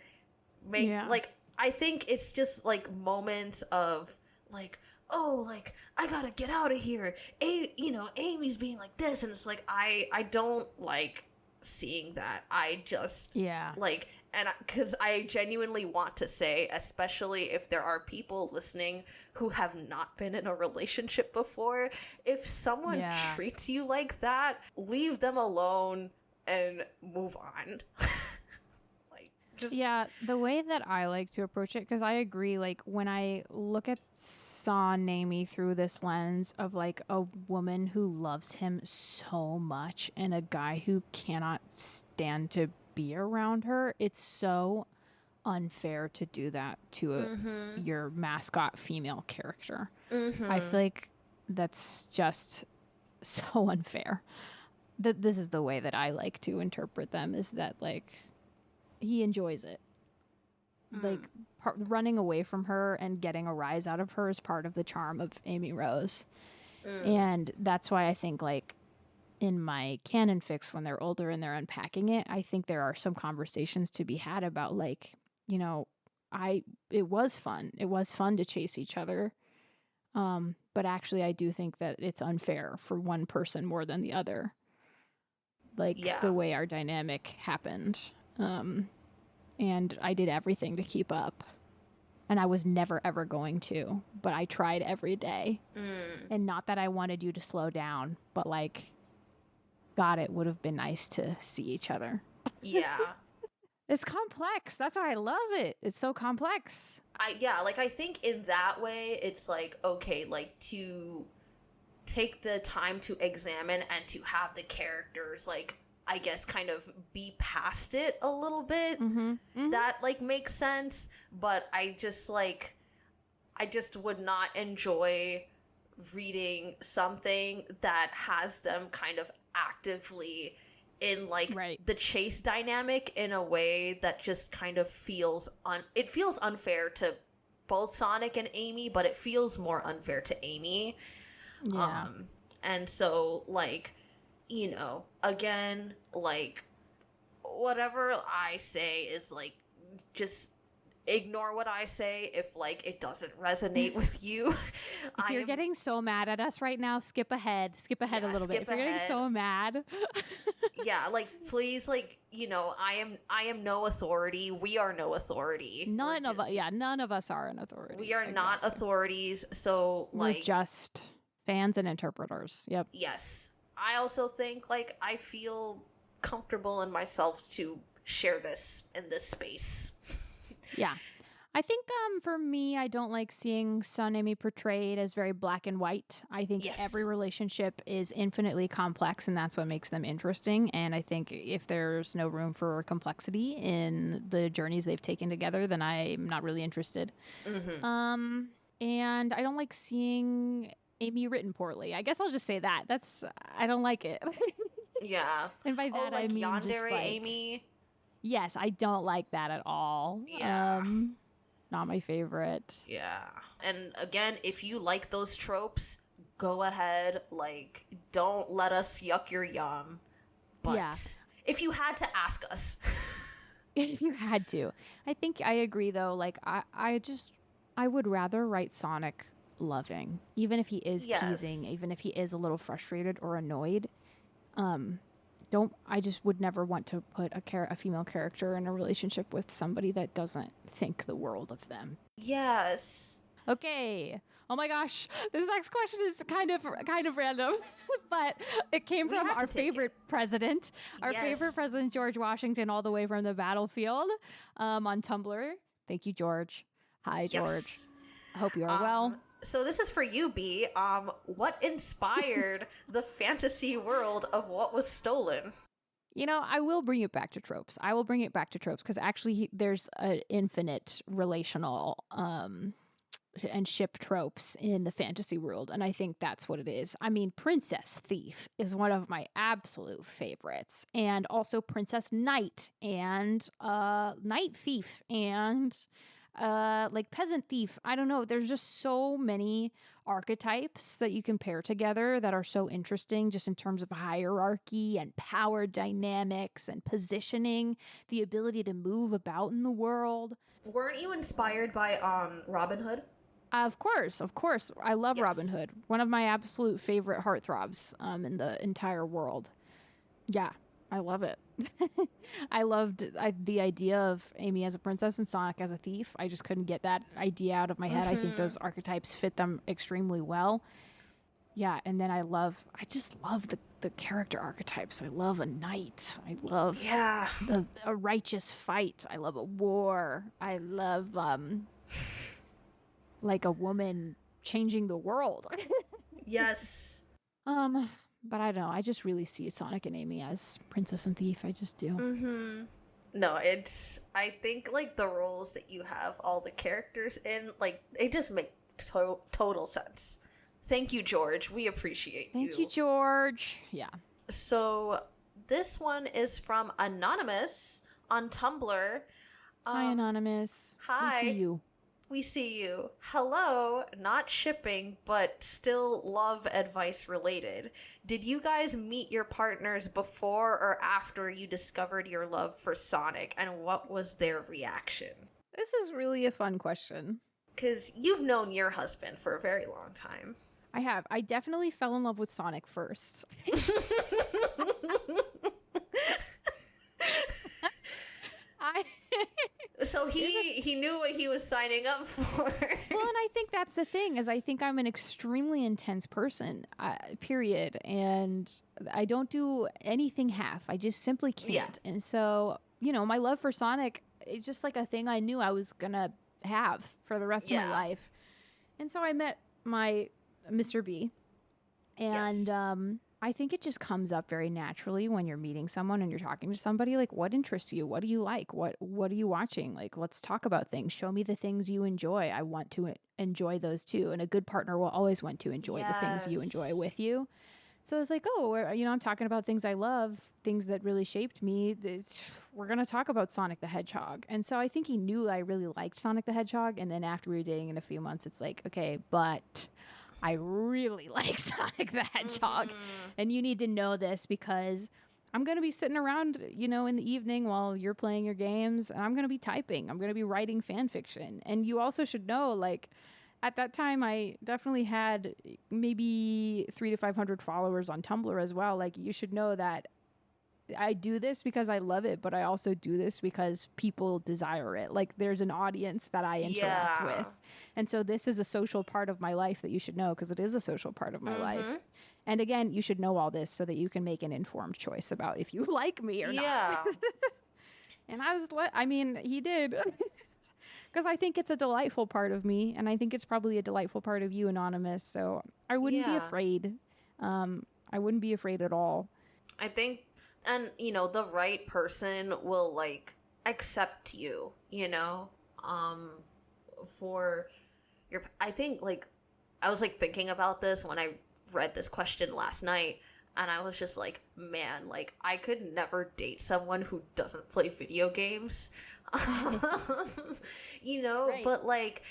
like, I think it's just like moments of like, oh, like I gotta get out of here. You know, Amy's being like this, and it's like I don't like seeing that. I just like, and because I genuinely want to say, especially if there are people listening who have not been in a relationship before, if someone treats you like that, leave them alone and move on. The way that I like to approach it, because I agree, like when I look at Amy through this lens of like a woman who loves him so much and a guy who cannot stand to be around her, it's so unfair to do that to your mascot female character. I feel like that's just so unfair. This is the way that I like to interpret them, is that like he enjoys it. Like running away from her and getting a rise out of her is part of the charm of Amy Rose. And that's why I think like in my canon fix, when they're older and they're unpacking it, I think there are some conversations to be had about like, you know, it was fun. It was fun to chase each other. But actually I do think that it's unfair for one person more than the other. Like the way our dynamic happened. And I did everything to keep up, and I was never ever going to, but I tried every day. And not that I wanted you to slow down, but like, God, it would have been nice to see each other. Yeah. It's complex. That's why I love it. It's so complex. I think in that way, it's like, okay, like to take the time to examine and to have the characters like I guess, kind of be past it a little bit. Mm-hmm. That, like, makes sense. But I just would not enjoy reading something that has them kind of actively in, like, the chase dynamic in a way that just kind of feels it feels unfair to both Sonic and Amy, but it feels more unfair to Amy. Yeah. And so, like, you know, again, like, whatever I say is, like, just ignore what I say if, like, it doesn't resonate with you. If you're getting so mad at us right now, skip ahead a little bit. If you're getting so mad. Yeah, like, please, like, you know, I am no authority. We are no authority. None of us are an authority. We are not authorities, so, like, we're just fans and interpreters. Yep. Yes. I also think, like, I feel comfortable in myself to share this in this space. Yeah. I think for me, I don't like seeing Son Amy portrayed as very black and white. I think every relationship is infinitely complex, and that's what makes them interesting. And I think if there's no room for complexity in the journeys they've taken together, then I'm not really interested. Mm-hmm. And I don't like seeing Amy written poorly. I guess I'll just say that. I don't like it. Yeah. And by that, like, I mean Yandere just like, Amy. Yes, I don't like that at all. Yeah. Not my favorite. Yeah. And again, if you like those tropes, go ahead. Like, don't let us yuck your yum. But if you had to ask us. If you had to. I think I agree, though. Like, I would rather write Sonic loving. Even if he is teasing, even if he is a little frustrated or annoyed. I just would never want to put a female character in a relationship with somebody that doesn't think the world of them. Yes. Okay. Oh my gosh. This next question is kind of random, but it came from our favorite president, favorite president, George Washington, all the way from the battlefield, on Tumblr. Thank you, George. Hi, George. I hope you are well. So this is for you, Bee. What inspired the fantasy world of What Was Stolen? You know, I will bring it back to tropes. Because actually there's an infinite relational and ship tropes in the fantasy world, and I think that's what it is. I mean, Princess Thief is one of my absolute favorites, and also Princess Knight and Knight Thief and like Peasant Thief. I don't know. There's just so many archetypes that you can pair together that are so interesting just in terms of hierarchy and power dynamics and positioning, the ability to move about in the world. Weren't you inspired by Robin Hood? Of course. I love Robin Hood. One of my absolute favorite heartthrobs in the entire world. Yeah, I love it. I loved the idea of Amy as a princess and Sonic as a thief. I just couldn't get that idea out of my head. I think those archetypes fit them extremely well. Yeah, and then I just love the character archetypes. I love a knight. I love a righteous fight. I love a war. I love like a woman changing the world. Yes. But I don't know. I just really see Sonic and Amy as princess and thief. I just do. Mm-hmm. No, I think, like, the roles that you have all the characters in, like, they just make total sense. Thank you, George. We appreciate you. Thank you, George. Yeah. So this one is from Anonymous on Tumblr. Hi, Anonymous. Hi. We see you. We see you. Hello, not shipping, but still love advice related. Did you guys meet your partners before or after you discovered your love for Sonic, and what was their reaction? This is really a fun question. Because you've known your husband for a very long time. I have. I definitely fell in love with Sonic first. So he knew what he was signing up for. Well, and I think that's the thing, is I think I'm an extremely intense person, period. And I don't do anything half. I just simply can't. Yeah. And so, you know, my love for Sonic is just like a thing I knew I was going to have for the rest of my life. And so I met my Mr. B. And I think it just comes up very naturally when you're meeting someone and you're talking to somebody. Like, what interests you? What do you like? What are you watching? Like, let's talk about things. Show me the things you enjoy. I want to enjoy those too. And a good partner will always want to enjoy the things you enjoy with you. So it's like, oh, I'm talking about things I love, things that really shaped me. We're going to talk about Sonic the Hedgehog. And so I think he knew I really liked Sonic the Hedgehog. And then after we were dating in a few months, it's like, okay, but I really like Sonic the Hedgehog. And you need to know this because I'm going to be sitting around, in the evening while you're playing your games. And I'm going to be typing. I'm going to be writing fan fiction. And you also should know, like, at that time, I definitely had maybe 300 to 500 followers on Tumblr as well. Like, you should know that I do this because I love it, but I also do this because people desire it. Like, there's an audience that I interact with. And so this is a social part of my life that you should know, because it is a social part of my life. And again, you should know all this so that you can make an informed choice about if you like me or not. And he did. Because I think it's a delightful part of me, and I think it's probably a delightful part of you, Anonymous. So I wouldn't be afraid. I wouldn't be afraid at all. I think, and the right person will like accept you, for your. I think like I was like thinking about this when I read this question last night, and I was just like, man, like I could never date someone who doesn't play video games. Right. But like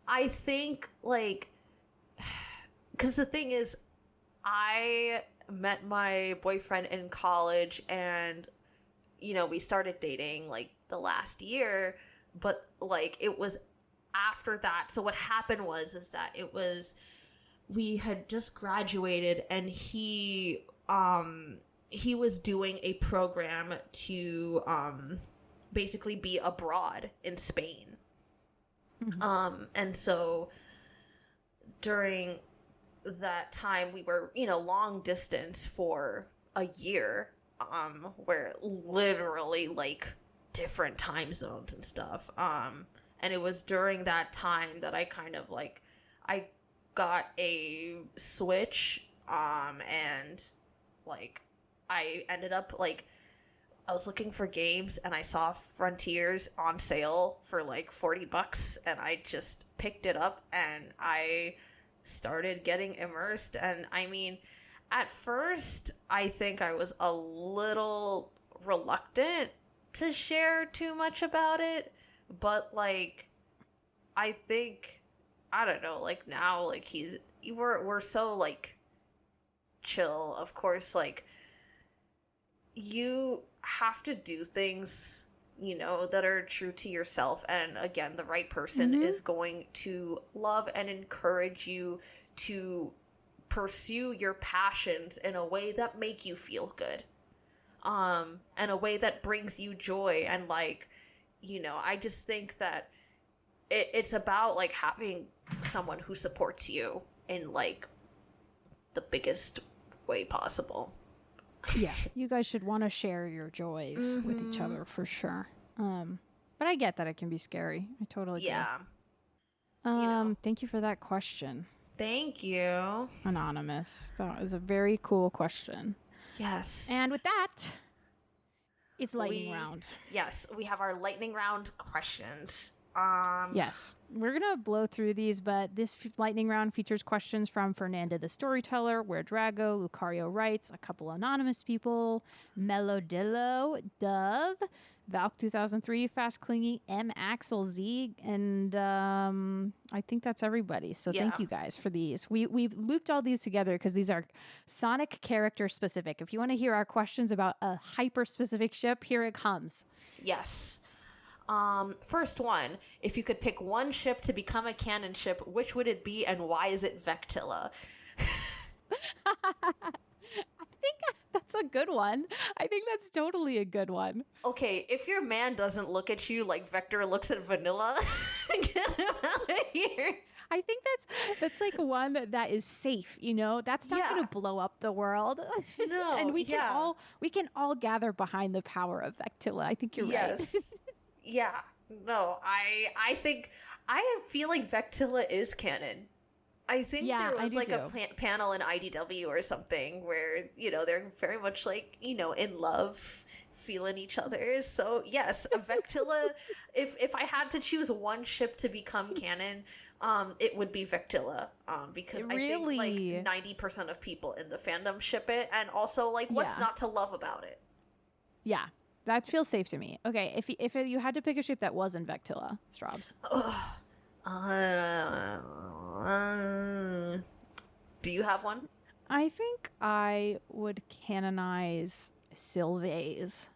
I think like, because the thing is, I met my boyfriend in college, and we started dating like the last year, but like it was after that. So what happened was we had just graduated, and he was doing a program to basically be abroad in Spain. And so during that time we were, long distance for a year, where literally like different time zones and stuff. And it was during that time that I kind of like, I got a Switch, and like I ended up like, I was looking for games and I saw Frontiers on sale for like $40, and I just picked it up and I started getting immersed. And I mean, at first I think I was a little reluctant to share too much about it, but like I think, I don't know, like now like we're so like chill. Of course, like you have to do things, that are true to yourself. And again, the right person is going to love and encourage you to pursue your passions in a way that make you feel good. And a way that brings you joy. And like, I just think that it's about like having someone who supports you in like the biggest way possible. Yeah, you guys should want to share your joys with each other for sure. But I get that it can be scary. I totally get. Yeah. Thank you for that question. Thank you, Anonymous. That was a very cool question. Yes. And with that, it's lightning round. Yes, we have our lightning round questions. Yes, we're gonna blow through these, but this lightning round features questions from Fernanda the Storyteller, Where Drago, Lucario Writes, a couple anonymous people, Melodillo, Dove, Valk 2003, Fast Clingy, M Axel Z, and I think that's everybody. So thank you guys for these. We've looped all these together because these are Sonic character specific. If you want to hear our questions about a hyper specific ship, here it comes. Yes. First one, if you could pick one ship to become a canon ship, which would it be, and why is it Vectilla? I think that's a good one. I think that's totally a good one. Okay, if your man doesn't look at you like Vector looks at Vanilla, get him out of here. I think that's like one that is safe, That's not going to blow up the world. No, and we can all gather behind the power of Vectilla. I think you're right. Yeah. No, I feel like Vectilla is canon. I think there was like a too. panel in IDW or something where, they're very much like, in love, feeling each other. So yes, Vectilla, if I had to choose one ship to become canon, it would be Vectilla. Because Really? I think like 90% of people in the fandom ship it, and also like what's not to love about it? Yeah. That feels safe to me. Okay, if you had to pick a ship that wasn't Vectilla, Strawbz. Do you have one? I think I would canonize Sylvays.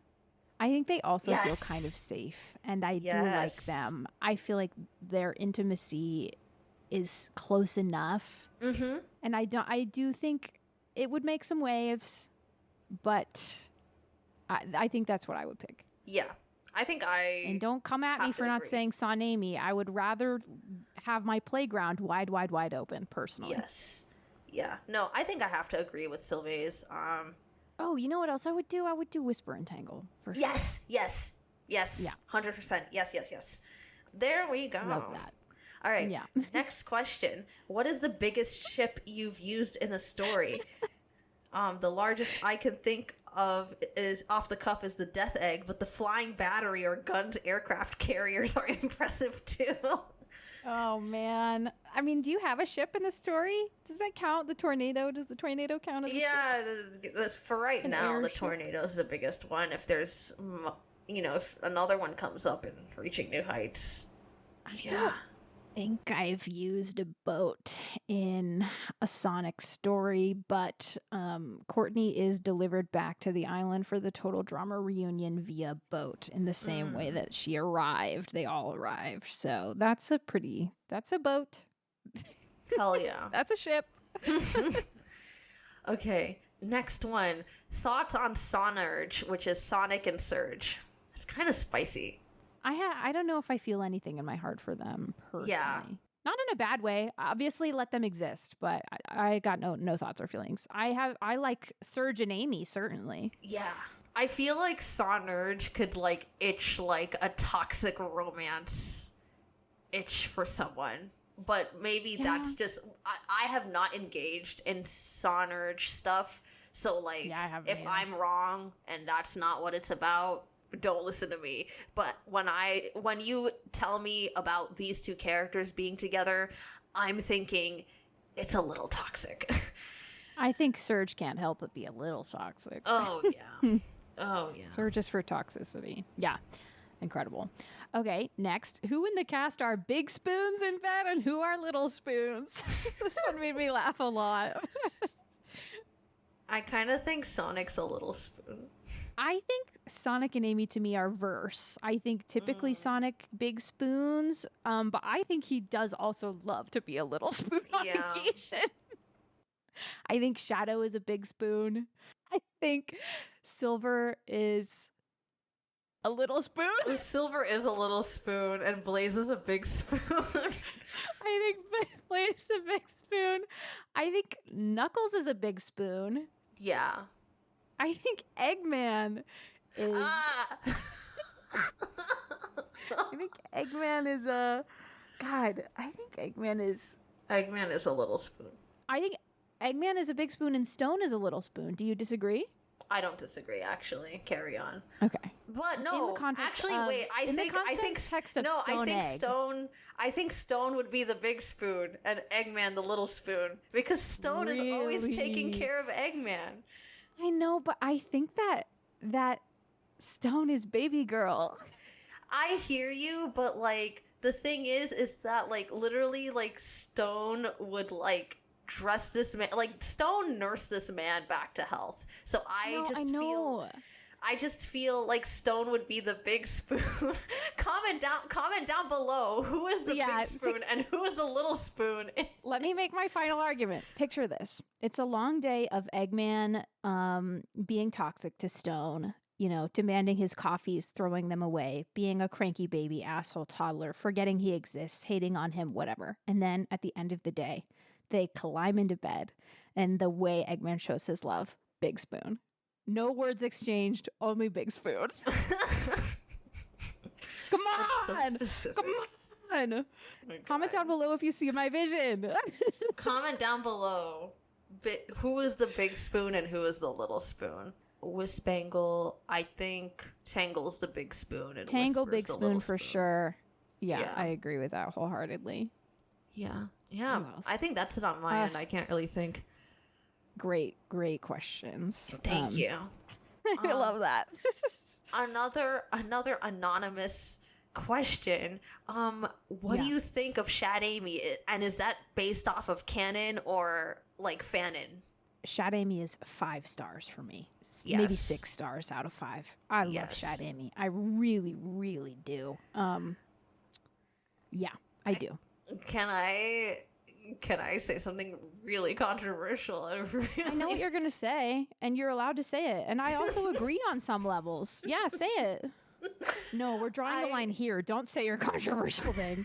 I think they also feel kind of safe, and I do like them. I feel like their intimacy is close enough, and I do think it would make some waves, but I think that's what I would pick. Yeah, I think and don't come at me for not saying Sonami. I would rather have my playground wide open, personally. Yes. Yeah. No, I think I have to agree with Sylvays. Oh, you know what else I would do? I would do Whisper and Tangle. For sure. Yes. Yeah. 100%. Yes. There we go. Love that. All right. Yeah. Next question. What is the biggest ship you've used in a story? The largest I can think of is off the cuff is the Death Egg, but the flying battery or guns aircraft carriers are impressive too. Oh man, I mean, do you have a ship in the story? Does that count? The tornado? Does the tornado count as a ship? For right now, the tornado is the biggest one. If there's, if another one comes up and reaching new heights, I think I've used a boat in a Sonic story, but Courtney is delivered back to the island for the Total Drama reunion via boat in the same way that she arrived. They all arrived. So that's a boat. Hell yeah. That's a ship. Okay, next one. Thoughts on Sonerge, which is Sonic and Surge. It's kind of spicy. I don't know if I feel anything in my heart for them personally. Yeah. Not in a bad way. Obviously, let them exist, but I got no thoughts or feelings. I like Surge and Amy, certainly. Yeah. I feel like Sonerge could like itch like a toxic romance itch for someone. But maybe that's just I have not engaged in Sonerge stuff. So like if I'm wrong and that's not what it's about, don't listen to me. But when you tell me about these two characters being together, I'm thinking it's a little toxic. I think Surge can't help but be a little toxic. Oh yeah. Surge is for toxicity. Yeah. Incredible. Okay, next. Who in the cast are big spoons in bed and who are little spoons? This one made me laugh a lot. I kind of think Sonic's a little spoon. I think Sonic and Amy to me are verse. I think typically Sonic big spoons, but I think he does also love to be a little spoon on occasion. I think Shadow is a big spoon. I think Silver is a little spoon. Silver is a little spoon and Blaze is a big spoon. I think Blaze is a big spoon. I think Knuckles is a big spoon. Yeah. I think Eggman is... I think Eggman is a... God, I think Eggman is... Eggman is a little spoon. I think Eggman is a big spoon and Stone is a little spoon. Do you disagree? I don't disagree, actually. Carry on. Okay. But no, actually, wait. I think Stone would be the big spoon and Eggman the little spoon because Stone is always taking care of Eggman. I know, but I think that Stone is baby girl. I hear you, but like the thing is that like literally like Stone would like dress this man, like Stone nursed this man back to health. So I just feel like Stone would be the big spoon. Comment down below who is the big spoon and who is the little spoon. Let me make my final argument. Picture this. It's a long day of Eggman being toxic to Stone, demanding his coffees, throwing them away, being a cranky baby, asshole toddler, forgetting he exists, hating on him, whatever. And then at the end of the day, they climb into bed, and the way Eggman shows his love, big spoon. No words exchanged, only big spoon. Come on! So Come on! Comment down below if you see my vision. comment down below. Who is the big spoon and who is the little spoon? Wispangle, I think Tangle's the big spoon and Tangle Whisper's big the spoon little for spoon. sure. Yeah, Yeah. I agree with that wholeheartedly. Yeah. Who Yeah. else? I think that's it on my end. I can't really think. Great questions. Thank you. I love that. Another anonymous question. What do you think of Shad Amy? And is that based off of canon or like fanon? Shad Amy is 5 stars for me. Maybe Yes. 6 stars out of 5. I love Yes. Shad Amy. I really, really do. Yeah, I do. Can I say something really controversial? I know what you're gonna say, and you're allowed to say it. And I also agree on some levels. Yeah, say it. No, we're drawing the line here. Don't say your controversial thing.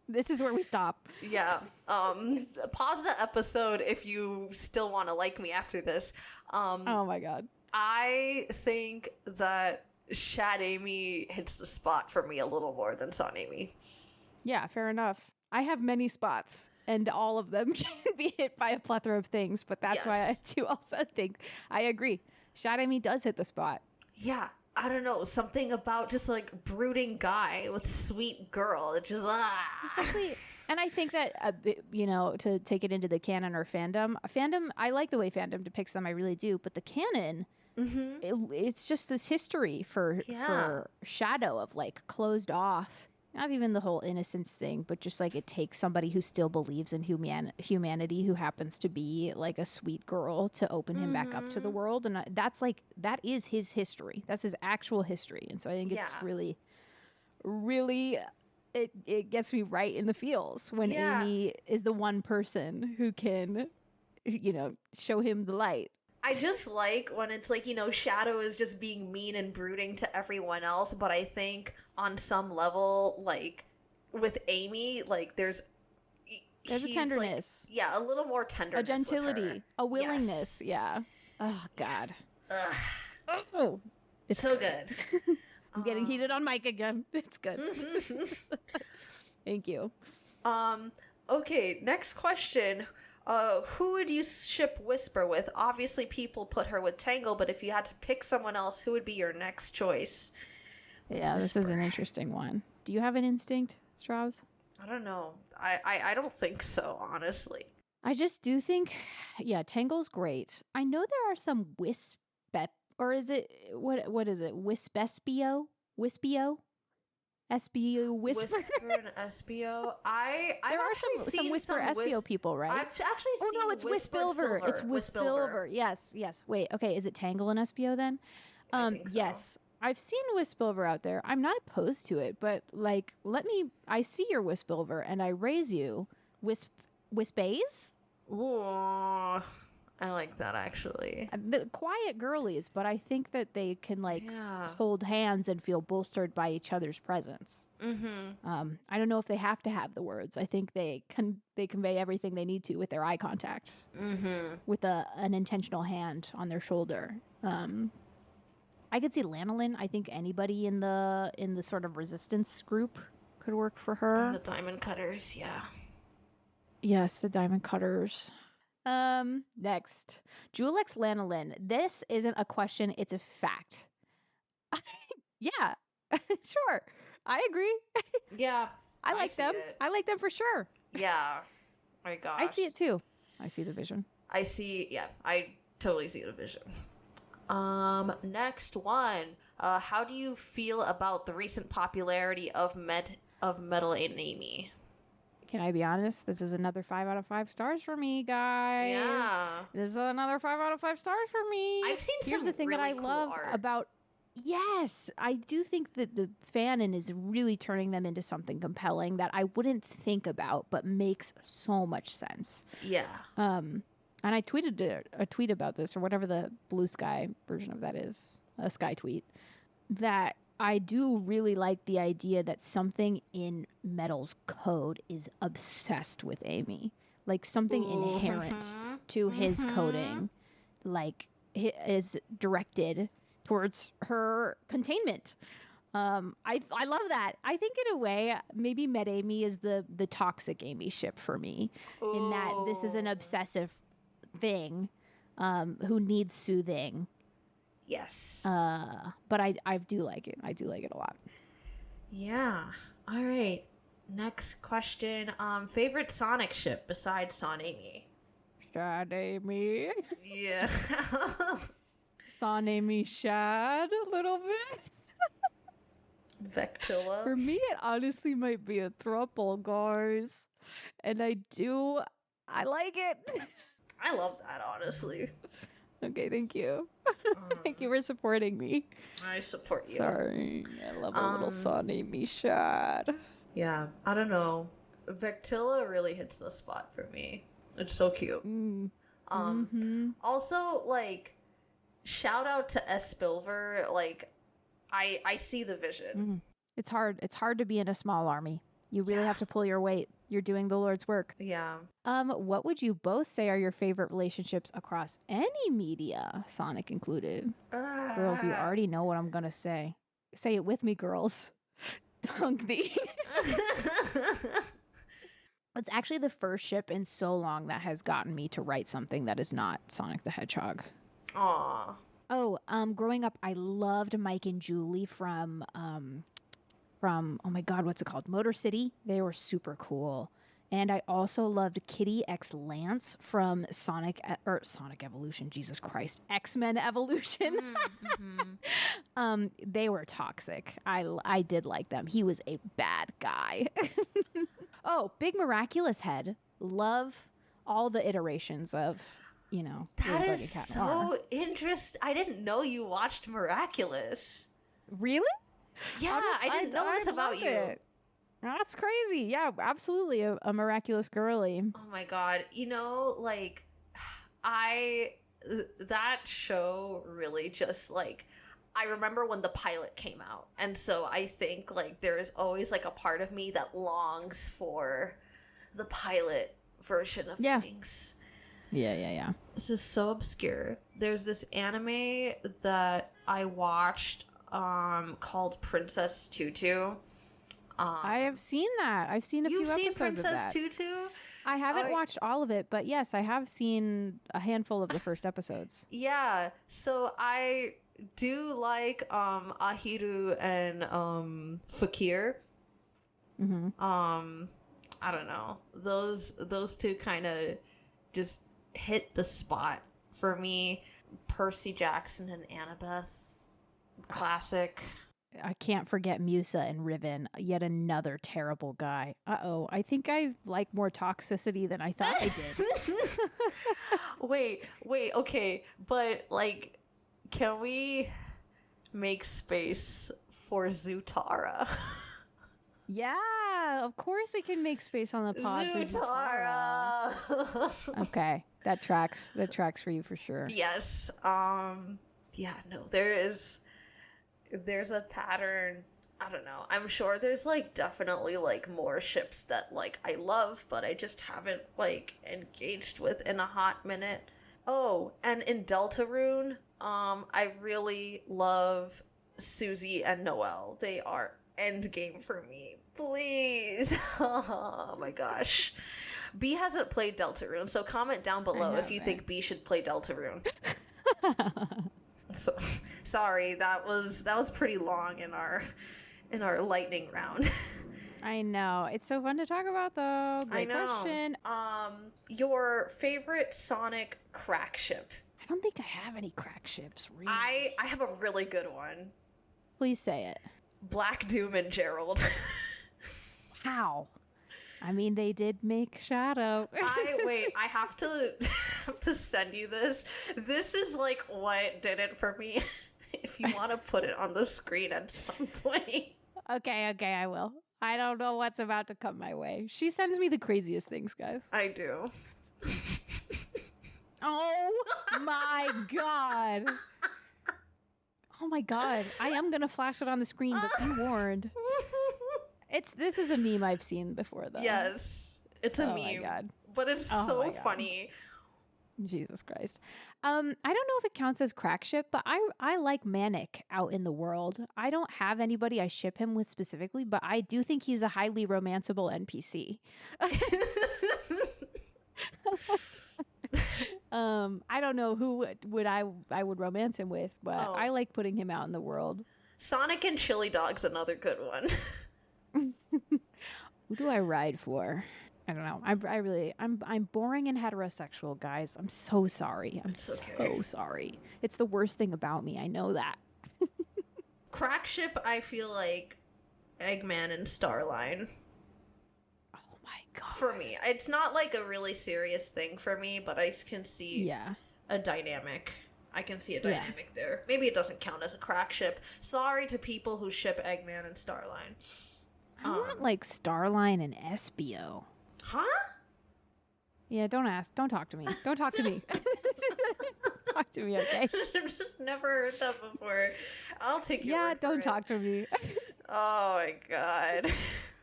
This is where we stop. Yeah. Pause the episode if you still want to like me after this. Oh my god. I think that Shad Amy hits the spot for me a little more than Son Amy. Yeah, fair enough. I have many spots, and all of them can be hit by a plethora of things, but that's why I do also think I agree. Shad Amy does hit the spot. Yeah. I don't know, something about just like brooding guy with sweet girl. It just Especially, and I think that to take it into the canon or fandom, I like the way fandom depicts them. I really do. But the canon, it's just this history for Shadow of like closed off. Not even the whole innocence thing, but just like it takes somebody who still believes in humanity, who happens to be like a sweet girl, to open him back up to the world. And that is his history. That's his actual history. And so I think it's really, really, it gets me right in the feels when Amy is the one person who can, show him the light. I just like when it's like, Shadow is just being mean and brooding to everyone else, but I think on some level, like, with Amy, like, there's a tenderness. Like, a little more tenderness. A gentility. With her. A willingness. Yes. Yeah. Oh, God. Ugh. Oh, It's so good. I'm getting heated on mic again. It's good. Thank you. Okay, next question. Who would you ship Whisper with? Obviously, people put her with Tangle, but if you had to pick someone else, who would be your next choice? Yeah, this is an interesting one. Do you have an instinct, Strawbz? I don't know. I don't think so, honestly. I just do think, Tangle's great. I know there are some or is it, what is it? Wispespio? Wispio? SBO Whisper? Whisper and SBO. There are some Whisper SBO people, right? I've actually seen no, it's Wispilver. It's Wispilver. Yes. Wait, okay, is it Tangle and SBO then? I think so. Yes. I've seen Wispilver out there. I'm not opposed to it, but like, I see your Wispilver and I raise you. Wispays? Ooh. I like that, actually. The quiet girlies, but I think that they can hold hands and feel bolstered by each other's presence. Mm-hmm. I don't know if they have to have the words. I think they convey everything they need to with their eye contact, with an intentional hand on their shoulder. I could see Lanolin. I think anybody in the sort of resistance group could work for her. And the Diamond Cutters, yeah. Yes, the Diamond Cutters. Next. Julex Lanolin. This isn't a question, it's a fact. Yeah. Sure. I agree. Yeah. I like them. I like them for sure. Yeah. My gosh. I see it too. I see the vision. I totally see the vision. Next one. How do you feel about the recent popularity of Metal and Amy? Can I be honest? This is another 5 out of 5 stars for me, guys. Yeah. This is another 5 out of 5 stars for me. I've seen Here's some the thing really that I cool love art. about. Yes, I do think that the fanon is really turning them into something compelling that I wouldn't think about, but makes so much sense. Yeah. And I tweeted a tweet about this, or whatever the blue sky version of that is, a sky tweet, that I do really like the idea that something in Metal's code is obsessed with Amy. Like something inherent to his coding, like is directed towards her containment. I love that. I think in a way, maybe Met Amy is the toxic Amy ship for me, in that this is an obsessive thing, who needs soothing. Yes. But I do like it. I do like it a lot. Yeah. All right. Next question. Favorite Sonic ship besides Son Amy? Shad Amy. Yeah. Son Amy Shad a little bit. Vectilla. For me, it honestly might be a throuple, guys. And I like it. I love that, honestly. Okay, thank you. Thank you for supporting me. I support you. Sorry. I love a little Son Amy Shad. Yeah, I don't know. Vectilla really hits the spot for me. It's so cute. Also, like, shout out to S. Spilver. Like, I see the vision. It's hard. It's hard to be in a small army. You really have to pull your weight. You're doing the Lord's work. Yeah. What would you both say are your favorite relationships across any media, Sonic included? Girls, you already know what I'm gonna say. Say it with me, girls. Dunk thee. It's actually the first ship in so long that has gotten me to write something that is not Sonic the Hedgehog. Aw. Oh, growing up, I loved Mike and Julie from oh my God, what's it called? Motor City. They were super cool. And I also loved Kitty X Lance from Sonic Evolution. Jesus Christ, X-Men Evolution. They were toxic. I did like them. He was a bad guy. Oh, Big Miraculous Head. Love all the iterations of, That is so interesting. I didn't know you watched Miraculous. Really? Yeah, I didn't know this about you. It. That's crazy. Yeah, absolutely. A miraculous girly. Oh my God. That show really just, I remember when the pilot came out. And so I think, there is always, a part of me that longs for the pilot version of things. Yeah. This is so obscure. There's this anime that I watched called Princess Tutu. I have seen that. I've seen a few episodes of that. You've seen Princess Tutu? I haven't watched all of it, but yes, I have seen a handful of the first episodes. Yeah, so I do like Ahiru and Fakir. I don't know. Those two kind of just hit the spot for me. Percy Jackson and Annabeth, classic. I can't forget Musa and Riven, yet another terrible guy. I think I like more toxicity than I thought I did. Wait, okay, but can we make space for Zutara? Yeah, of course we can make space on the pod for Zutara. Okay, that tracks. That tracks for you for sure. Yes. Yeah, no, there's a pattern. I don't know. I'm sure there's definitely more ships that I love, but I just haven't engaged with in a hot minute. Oh, and in Deltarune, I really love Susie and Noelle. They are endgame for me. Please. Oh my gosh. Bee hasn't played Deltarune, so comment down below if you think Bee should play Deltarune. So sorry, that was pretty long in our lightning round. I know. It's so fun to talk about though. Great question. Your favorite Sonic crack ship? I don't think I have any crack ships, really. I have a really good one. Please say it. Black Doom and Gerald. How? I mean, they did make Shadow. I have to send you this. This is what did it for me. If you want to put it on the screen at some point. Okay, I will. I don't know what's about to come my way. She sends me the craziest things, guys. I do. Oh my God. Oh my God. I am going to flash it on the screen, but be warned. This is a meme I've seen before, though. Yes, it's a meme. My God. But it's so funny. Jesus Christ. I don't know if it counts as crack ship, but I like Manic out in the world. I don't have anybody I ship him with specifically, but I do think he's a highly romanceable NPC. I don't know who I would romance him with, but I like putting him out in the world. Sonic and Chili Dog's another good one. Who do I ride for? I don't know. I'm boring and heterosexual, guys. I'm so sorry. I'm so sorry. It's the worst thing about me. I know that. Crack ship, I feel like Eggman and Starline. Oh my god. For me, it's not like a really serious thing for me, but I can see a dynamic. I can see a dynamic there. Maybe it doesn't count as a crack ship. Sorry to people who ship Eggman and Starline. I want like Starline and Espio. Huh? Yeah, don't ask. Don't talk to me. Don't talk to me. Talk to me, okay? I've just never heard that before. I'll take your word for don't it. talk to me. Oh my god.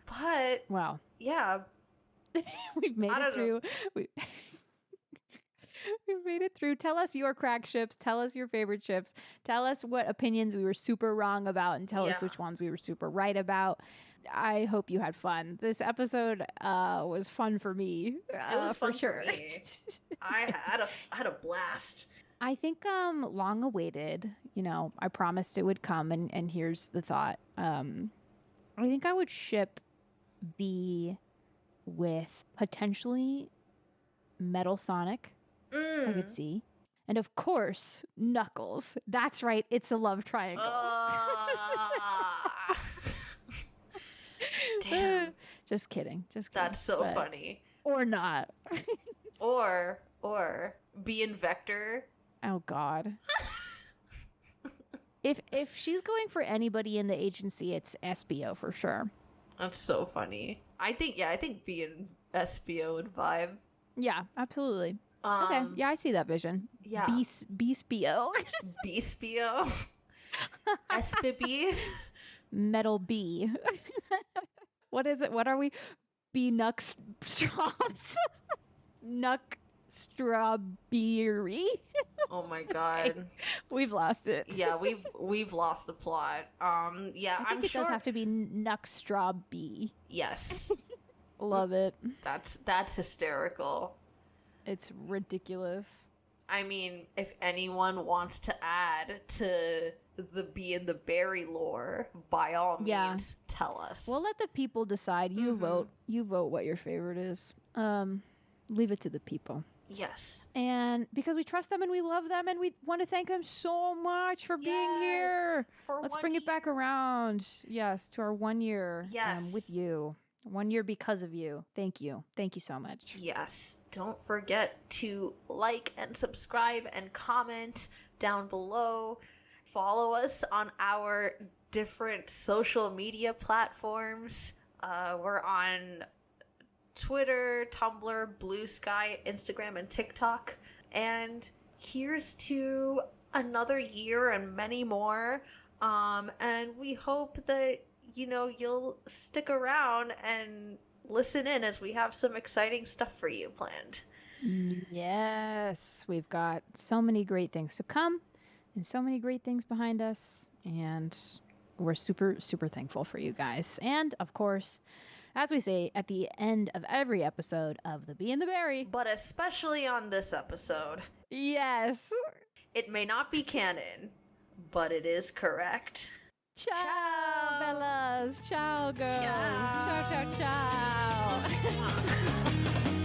But wow. Yeah. We've made it through. We've made it through. Tell us your crack ships. Tell us your favorite ships. Tell us what opinions we were super wrong about, and tell us which ones we were super right about. I hope you had fun. This episode was fun for me. It was fun for me. I had a blast. I think long awaited. You know, I promised it would come, and here's the thought. I think I would ship Bee with potentially Metal Sonic. I could see. And of course, Knuckles. That's right. It's a love triangle. Damn. Just kidding. Just kidding. That's so funny. Or not. or Bee and Vector. Oh God. If she's going for anybody in the agency, it's Espio for sure. That's so funny. I think Bee and Espio would vibe. Yeah, absolutely. Okay. Yeah, I see that vision. Yeah. Beespio. Beespio. Espib. Metal Bee. What is it? What are we? Bee Strawbz. Nuck Strawberry. Oh my god. Okay. We've lost it. Yeah, we've lost the plot. Yeah, I think it does have to be Nuck Strawbee. Yes. Love it. That's hysterical. It's ridiculous. I mean, if anyone wants to add to the Bee and the Berry lore, by all means, tell us. We'll let the people decide. You vote. You vote what your favorite is. Leave it to the people. Yes. And because we trust them and we love them and we want to thank them so much for being here. Let's bring it back around. Yes, to our 1 year with you. 1 year because of you. Thank you. Thank you so much. Yes. Don't forget to like and subscribe and comment down below. Follow us on our different social media platforms. We're on Twitter, Tumblr, Blue Sky, Instagram, and TikTok. And here's to another year and many more. And we hope that you'll stick around and listen in as we have some exciting stuff for you planned. Yes, we've got so many great things to come and so many great things behind us. And we're super, super thankful for you guys. And of course, as we say at the end of every episode of The Bee and the Berry. But especially on this episode. Yes. It may not be canon, but it is correct. Ciao, Bellas. Ciao, girls. Ciao, ciao, ciao.